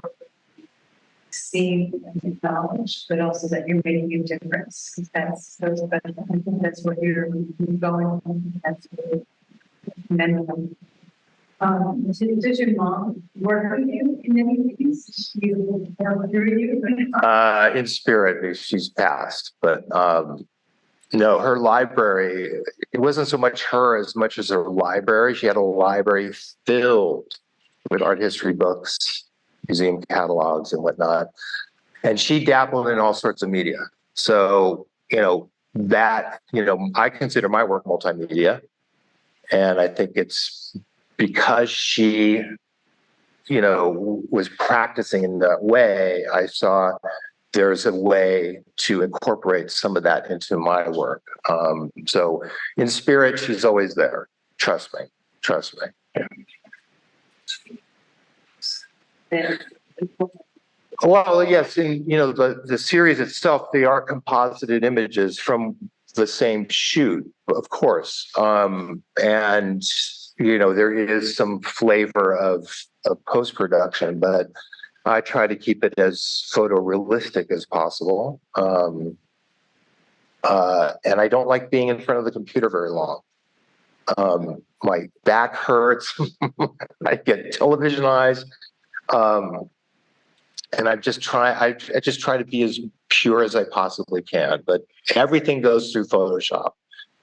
seeing and acknowledge, but also that you're making a difference. That's so special. I think that's what you're going on. That's really commendable. Does your mom work with you in any of these? You work through you? In spirit, she's passed, but no, her library, it wasn't so much her as much as her library. She had a library filled with art history books, museum catalogs and whatnot. And she dabbled in all sorts of media. So, I consider my work multimedia. And I think it's because she, was practicing in that way, I saw there's a way to incorporate some of that into my work. So in spirit, she's always there. Trust me. Yeah. Well, yes, and the series itself, they are composited images from the same shoot, of course. And there is some flavor of post-production, but I try to keep it as photorealistic as possible. And I don't like being in front of the computer very long. My back hurts. I get television eyes. And I just try to be as pure as I possibly can, but everything goes through Photoshop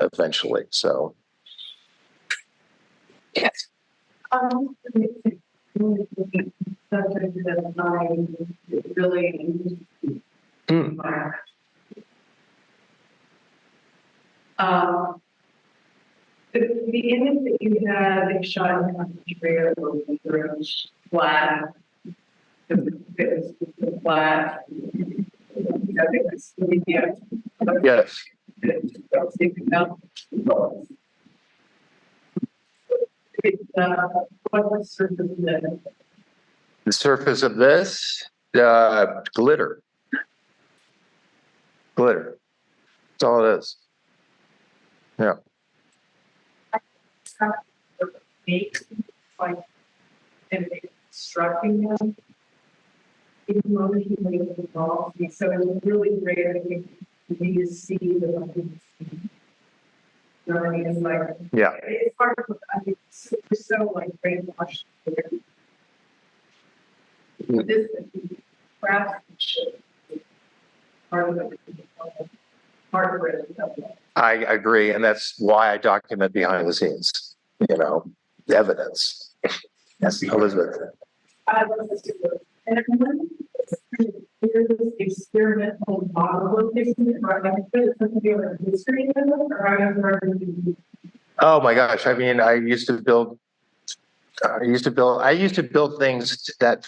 eventually. So, yes. Something that I really admire. The image that you had, they shot in the trailer was flat. It was flat. Yes. What surface is that? The surface of this, glitter. Glitter. That's all it is. Yeah. Like, and constructing them. Emotionally involved. So it's really rare, I think, for me to see the journey is like, Yeah. it's hard to, I think, we're so like brainwashed. This craftsmanship is part of it. Part of it. I agree, and that's why I document behind the scenes. Evidence. Yes, Elizabeth. I love this. And everyone, here's this experimental model of this, right? I feel it's something to do with history, or I was learning. Oh my gosh! I mean, I used to build things that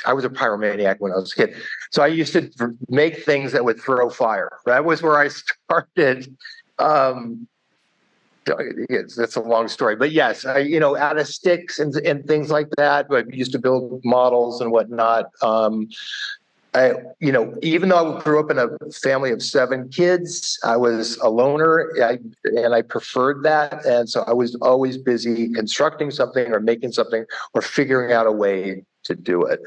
I was a pyromaniac when I was a kid. So I used to make things that would throw fire. That was where I started. That's a long story, but yes, out of sticks and things like that. I used to build models and whatnot. Even though I grew up in a family of 7 kids, I was a loner, and I preferred that. And so I was always busy constructing something or making something or figuring out a way to do it.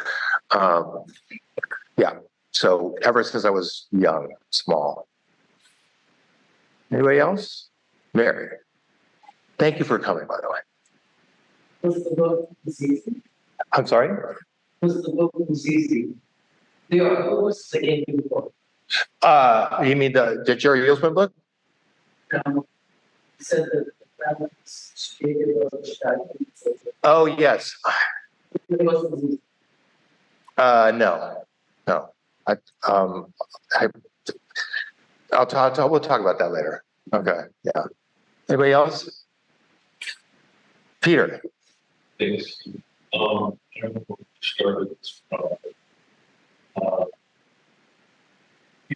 So ever since I was young, small. Anybody else? Mary. Thank you for coming, by the way. Was the book easy? I'm sorry? Was the book easy? The article was the game before. You mean the Jerry Yulesman book? Said that Oh, yes. it wasn't easy. No. We'll talk about that later. Okay. Yeah. Anybody else? Peter. Thanks. I don't know where to start this project.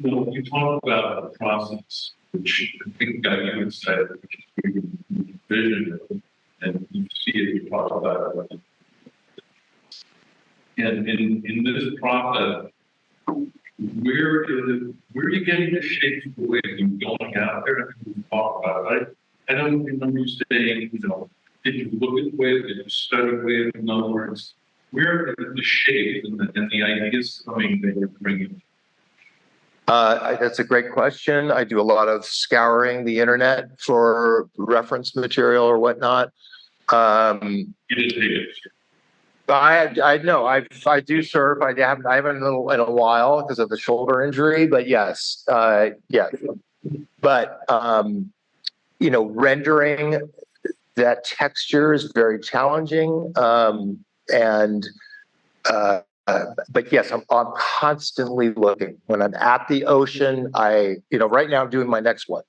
You talk about the process, which I think got you excited, which is your vision, and you see it, you talk about it. And in this process, where are you getting the shapes of the way you're going out there and talk about it? I don't remember you saying, did you look at waves, did you study waves? In other words, where are the shapes and the ideas coming that you're bringing? That's a great question. I do a lot of scouring the internet for reference material or whatnot. You didn't take it. I know I do surf. I haven't in a while because of the shoulder injury, but yes, yeah. But rendering that texture is very challenging, but yes, I'm constantly looking. When I'm at the ocean, right now I'm doing my next one,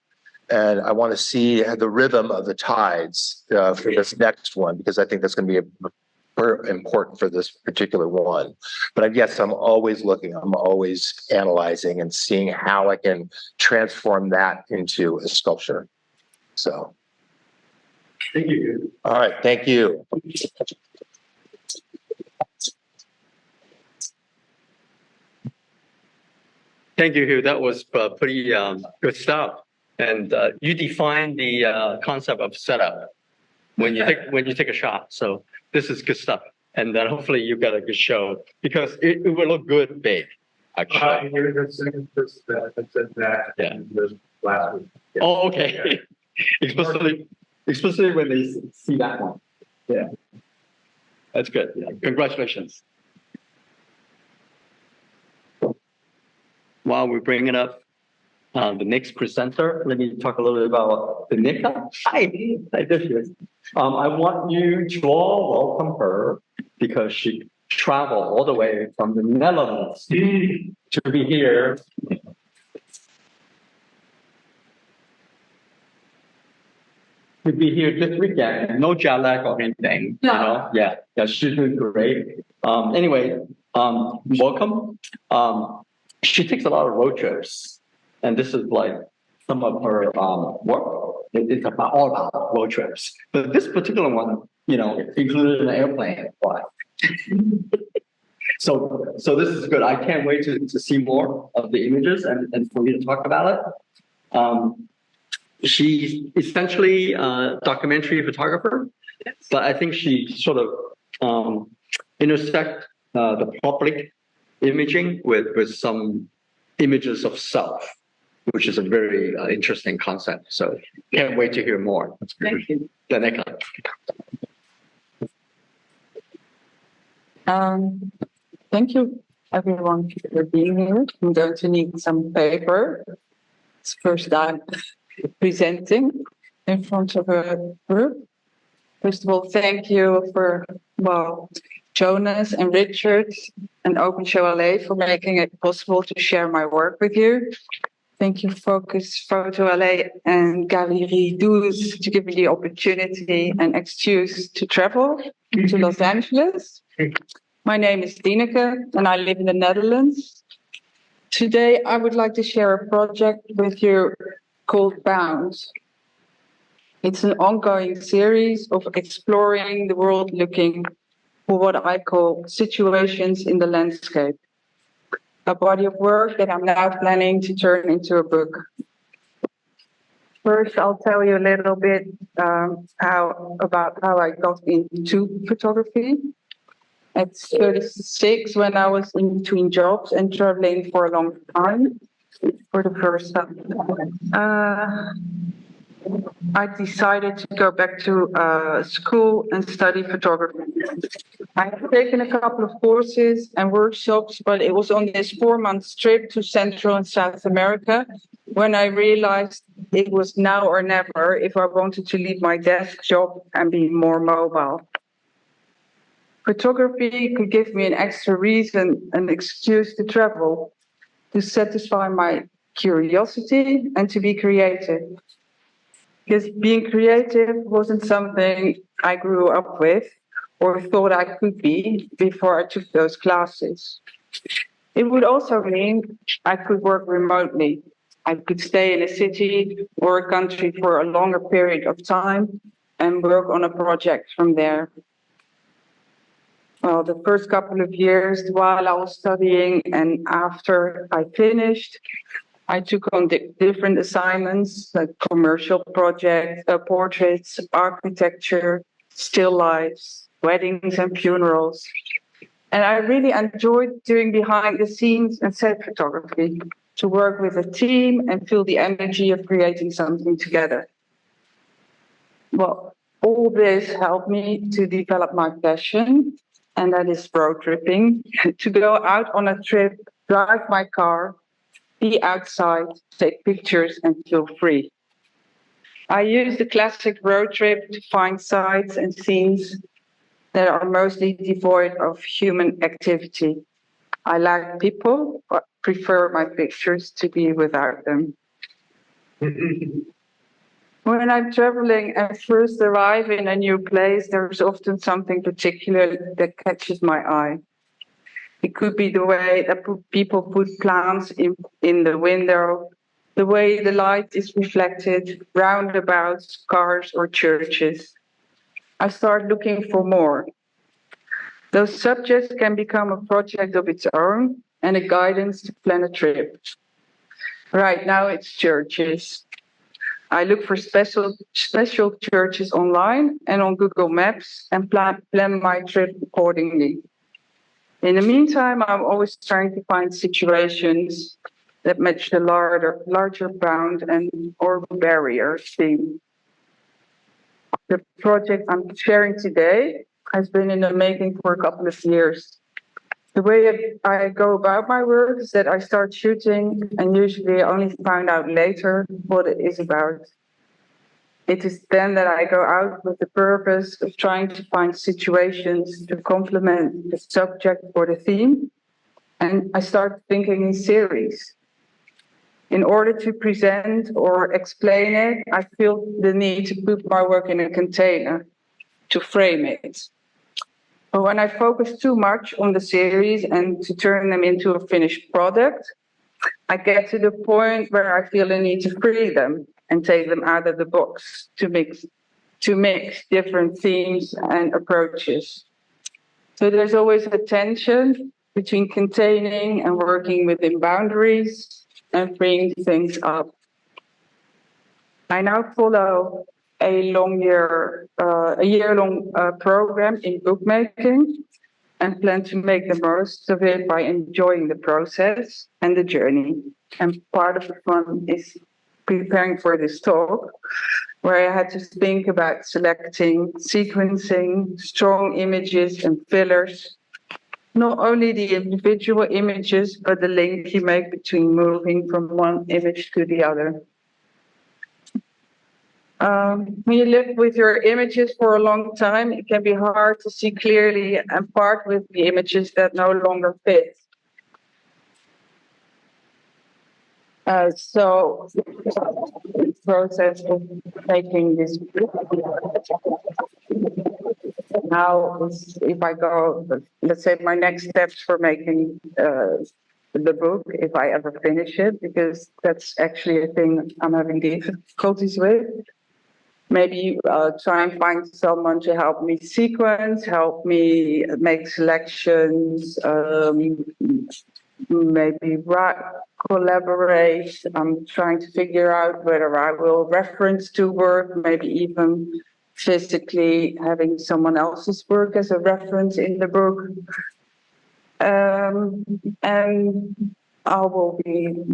and I want to see the rhythm of the tides for this next one because I think that's going to be very important for this particular one. But yes, I'm always looking. I'm always analyzing and seeing how I can transform that into a sculpture. So. Thank you. All right. Thank you. Thank you, Hugh. That was pretty good stuff. And you define the concept of setup when you take a shot. So this is good stuff. And then hopefully you got a good show because it will look good big. Actually. Here's the second person that said that. Yeah. This last week. Yeah. Oh, okay. especially when they see that one. Yeah. That's good. Yeah. Congratulations. While we're bringing up the next presenter, let me talk a little bit about Dineke. Hi, there she is. I want you to all welcome her because she traveled all the way from the Netherlands to be here. To be here this weekend, no jet lag or anything, you know? Yeah, she's doing great. Anyway, welcome. She takes a lot of road trips, and this is like some of her work. It's all about road trips. But this particular one, you know, included an airplane flight. So this is good. I can't wait to see more of the images and for you to talk about it. She's essentially a documentary photographer, but I think she sort of intersect the public imaging with some images of self, which is a very interesting concept. So can't wait to hear more. Thank you. Dineke. Thank you, everyone, for being here. I'm going to need some paper. It's the first time presenting in front of a group. First of all, thank you for, Jonas and Richard and OSLA for making it possible to share my work with you. Thank you, Focus Photo LA and Galerie XII to give me the opportunity and excuse to travel to Los Angeles. My name is Dineke and I live in the Netherlands. Today, I would like to share a project with you called Bound. It's an ongoing series of exploring the world looking for what I call situations in the landscape. A body of work that I'm now planning to turn into a book. First, I'll tell you a little bit about how I got into photography. At 36, when I was in between jobs and traveling for a long time, for the first time, I decided to go back to school and study photography. I have taken a couple of courses and workshops, but it was on this 4-month trip to Central and South America when I realized it was now or never if I wanted to leave my desk job and be more mobile. Photography could give me an extra reason, an excuse to travel, to satisfy my curiosity and to be creative. Because being creative wasn't something I grew up with or thought I could be before I took those classes. It would also mean I could work remotely. I could stay in a city or a country for a longer period of time and work on a project from there. Well, the first couple of years while I was studying and after I finished, I took on different assignments like commercial projects, portraits, architecture, still lifes, weddings and funerals. And I really enjoyed doing behind the scenes and set photography, to work with a team and feel the energy of creating something together. Well, all this helped me to develop my passion, and that is road tripping, to go out on a trip, drive my car, be outside, take pictures and feel free. I use the classic road trip to find sites and scenes that are mostly devoid of human activity. I like people, but prefer my pictures to be without them. When I'm traveling and first arrive in a new place, there's often something particular that catches my eye. It could be the way that people put plants in the window, the way the light is reflected, roundabouts, cars, or churches. I start looking for more. Those subjects can become a project of its own and a guidance to plan a trip. Right now it's churches. I look for special churches online and on Google Maps and plan my trip accordingly. In the meantime, I'm always trying to find situations that match the larger bound and or barrier theme. The project I'm sharing today has been in the making for a couple of years. The way I go about my work is that I start shooting and usually only find out later what it is about. It is then that I go out with the purpose of trying to find situations to complement the subject or the theme, and I start thinking in series. In order to present or explain it, I feel the need to put my work in a container, to frame it. But when I focus too much on the series and to turn them into a finished product, I get to the point where I feel a need to free them and take them out of the box to mix different themes and approaches. So there's always a tension between containing and working within boundaries and freeing things up. I now follow a year-long program in bookmaking and plan to make the most of it by enjoying the process and the journey. And part of the fun is preparing for this talk, where I had to think about selecting, sequencing, strong images and fillers. Not only the individual images, but the link you make between moving from one image to the other. When you live with your images for a long time, it can be hard to see clearly and part with the images that no longer fit. So the process of making this now is, if I go, let's say my next steps for making the book, if I ever finish it, because that's actually a thing I'm having difficulties with. Maybe try and find someone to help me sequence, help me make selections, maybe collaborate. I'm trying to figure out whether I will reference to work, maybe even physically having someone else's work as a reference in the book. And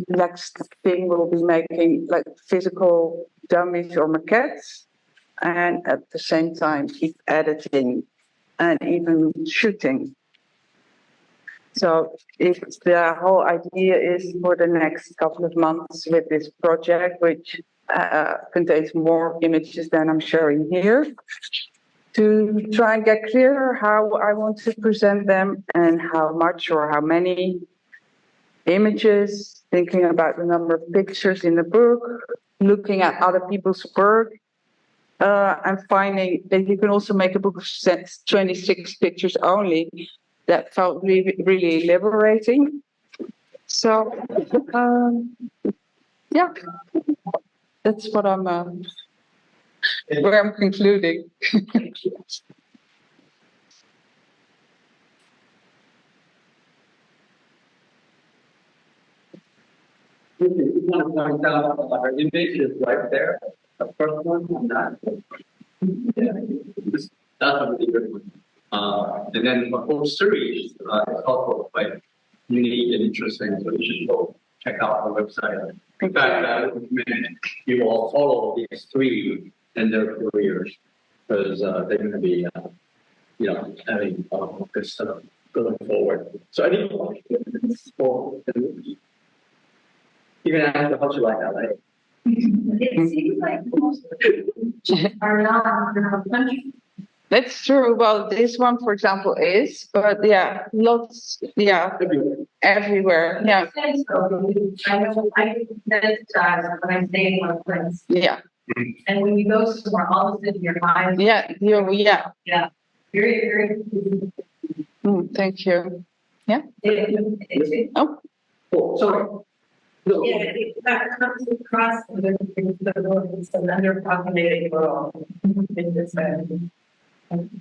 next thing will be making like physical dummies or maquettes, and at the same time keep editing and even shooting. So if the whole idea is for the next couple of months with this project, which contains more images than I'm showing here, to try and get clearer how I want to present them and how much or how many images, thinking about the number of pictures in the book, looking at other people's work, and finding that you can also make a book of 26 pictures only. That felt really, really liberating. So, yeah, that's what where I'm concluding. You want to point out our image is right there, the first one on that. Yeah, that's a really good one. And then the whole series is also quite unique and interesting, so you should go check out our website. In fact, I would recommend you all follow these three and their careers, because they're going to be, having good stuff going forward. So I think you're going to ask how you like LA. It seems like most are not in our country. That's true. Well, this one, for example, is, but yeah, lots, yeah, everywhere. Yeah. I know I desensitize when I stay in one place. Yeah. And when you go somewhere, all of a sudden your eyes. Yeah. Yeah. Yeah. Very, very. Thank you. Yeah. Oh. Sorry. No. Yeah, that comes across the world. It's an underpopulated world. And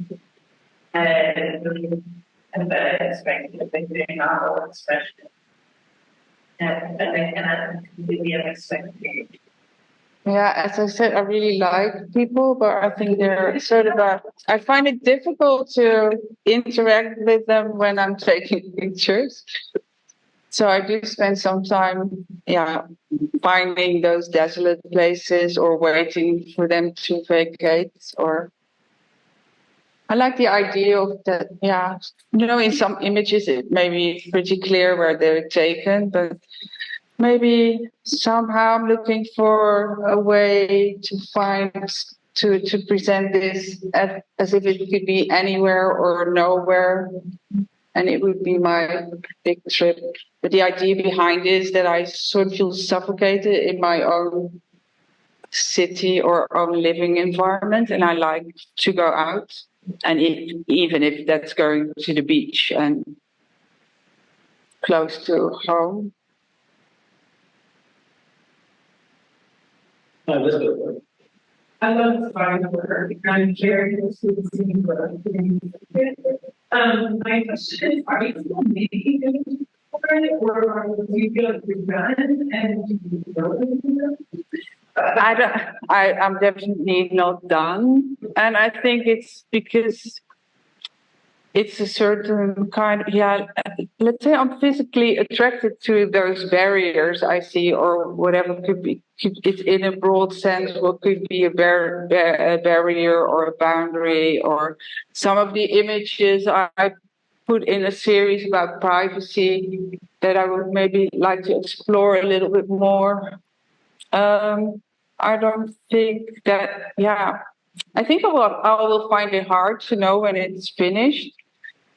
the expected a big novel, especially. And I cannot completely unexpected. Yeah, as I said, I really like people, but I think they're sort of I find it difficult to interact with them when I'm taking pictures. So I do spend some time, yeah, finding those desolate places or waiting for them to vacate. Or I like the idea of that, yeah, in some images it may be pretty clear where they're taken, but maybe somehow I'm looking for a way to find to present this as if it could be anywhere or nowhere, and it would be my big trip. But the idea behind it is that I sort of feel suffocated in my own city or own living environment, and I like to go out, and even if that's going to the beach and close to home. Elizabeth. I love the fine work. I'm very interested in seeing what my question is, are you still making it or do you feel like you're done and you know? I'm definitely not done. And I think it's because it's a certain kind of, let's say I'm physically attracted to those barriers I see, or whatever could be, it's in a broad sense, what could be a barrier or a boundary, or some of the images I put in a series about privacy that I would maybe like to explore a little bit more. I don't think that, I think I will find it hard to know when it's finished.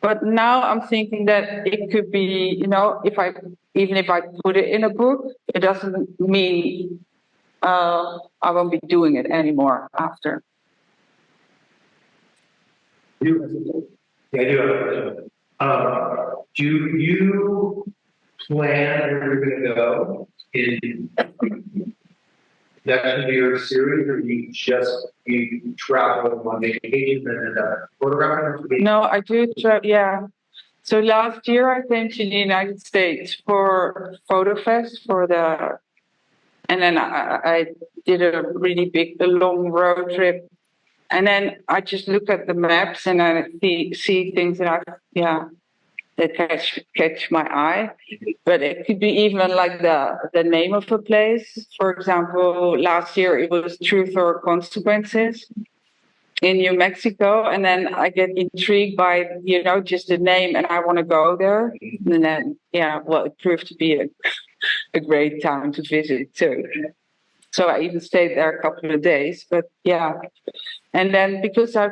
But now I'm thinking that it could be, even if I put it in a book, it doesn't mean I won't be doing it anymore after. Yeah, I do have a question. Do you plan where you're going to go in next year series, or you travel on vacation and photographing? No, I do. Yeah. So last year I came to the United States for PhotoFest and then I did a really a long road trip. And then I just look at the maps and I see things that that catch my eye. But it could be even like the name of a place. For example, last year it was Truth or Consequences in New Mexico, and then I get intrigued by just the name, and I want to go there. And then it proved to be a great town to visit too. So I even stayed there a couple of days. But and then because I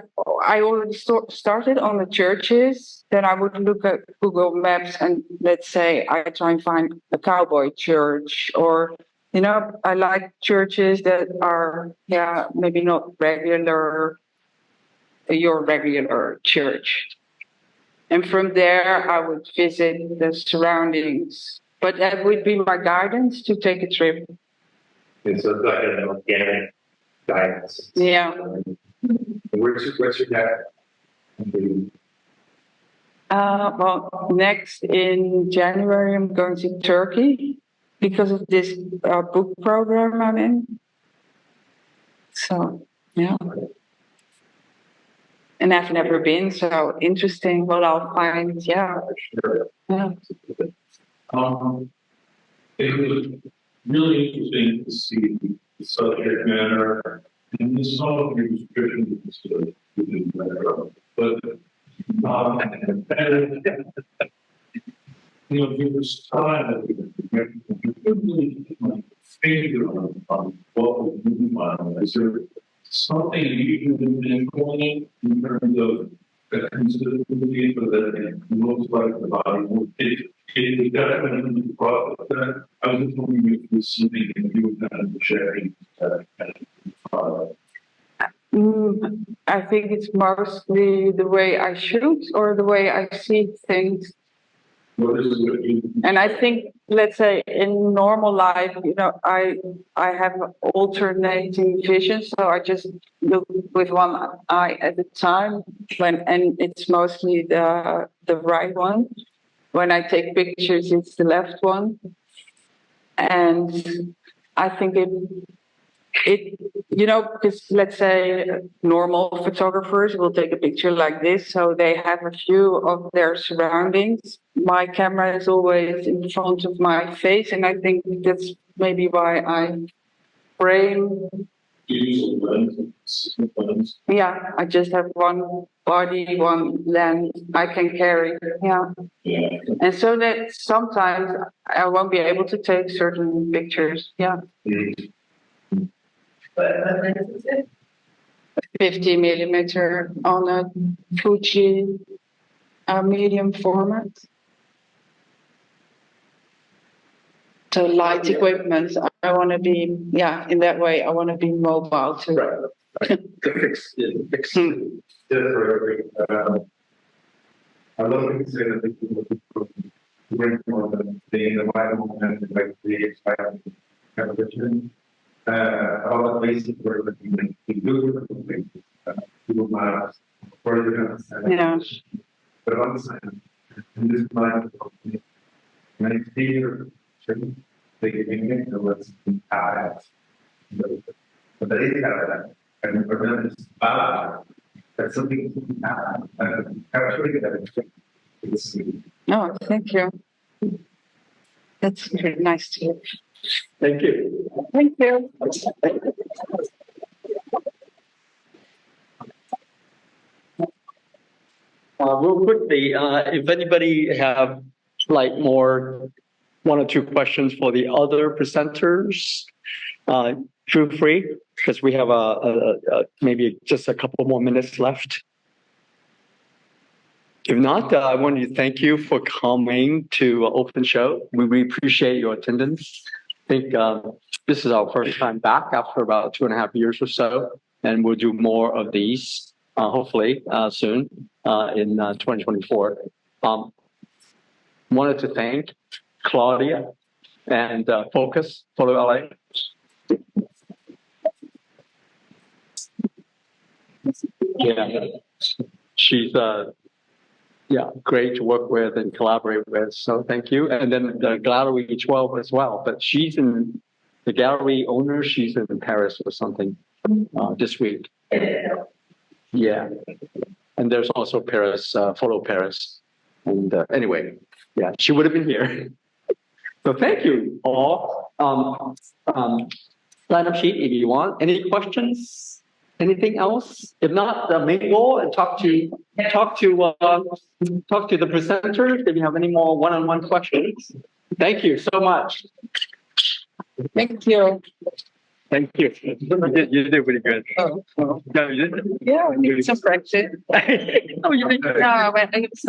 already started on the churches, then I would look at Google Maps and let's say I try and find a cowboy church, or I like churches that are maybe not your regular church. And from there, I would visit the surroundings. But that would be my guidance to take a trip. And so it's like an organic guidance. Yeah. What's your next? Well, next in January, I'm going to Turkey because of this book program I'm in. So, yeah. And I've never been, so interesting what I'll find. Yeah. Yeah. It was really interesting to see the subject matter and the some of your descriptions within that. But there was time that you couldn't really put my finger on what was moving on. Is there something you've been calling in terms of the consistency so that it looks like the body will fit? It definitely brought that. I was just wondering if there's something that you were kind of sharing I think it's mostly the way I shoot or the way I see things. And I think, let's say, in normal life, I have alternating vision, so I just look with one eye at a time, and it's mostly the right one. When I take pictures, it's the left one. And I think because let's say normal photographers will take a picture like this, so they have a view of their surroundings. My camera is always in front of my face, and I think that's maybe why I frame. Yeah, I just have one body, one lens I can carry. Yeah. And so that sometimes I won't be able to take certain pictures. Yeah. But lens is it? 50 millimeter on a Fuji medium format. So light equipment, I want to be, in that way, I want to be mobile too. Right. The fix. I love to say that people bring more than being the Bible and like the exciting television. All the basic work that we do, people might further understand. Yeah. But on the side, in this mind, many people they make the less have but they have that and prevent this bad. That's something actually that it's Oh, thank you. That's very nice to hear. Thank you. Thank you. Real quickly, if anybody have like more 1 or 2 questions for the other presenters, feel free, because we have maybe just a couple more minutes left. If not, I want to thank you for coming to Open Show. We really appreciate your attendance. I think this is our first time back after about 2.5 years or so, and we'll do more of these, hopefully soon in 2024. Wanted to thank Claudia and Focus Photo LA. Yeah, she's great to work with and collaborate with. So thank you. And then the Galerie XII as well. But she's in the gallery owner. She's in Paris or something this week. Yeah. And there's also Paris, Photo Paris. And anyway, yeah, she would have been here. So thank you all. Line up sheet if you want. Any questions? Anything else? If not, mingle and talk to the presenters. If you have any more one-on-one questions. Thank you so much. Thank you. Thank you. You did really good. Oh. No, you did. Yeah, we need some practice. Oh, you did. No, but it's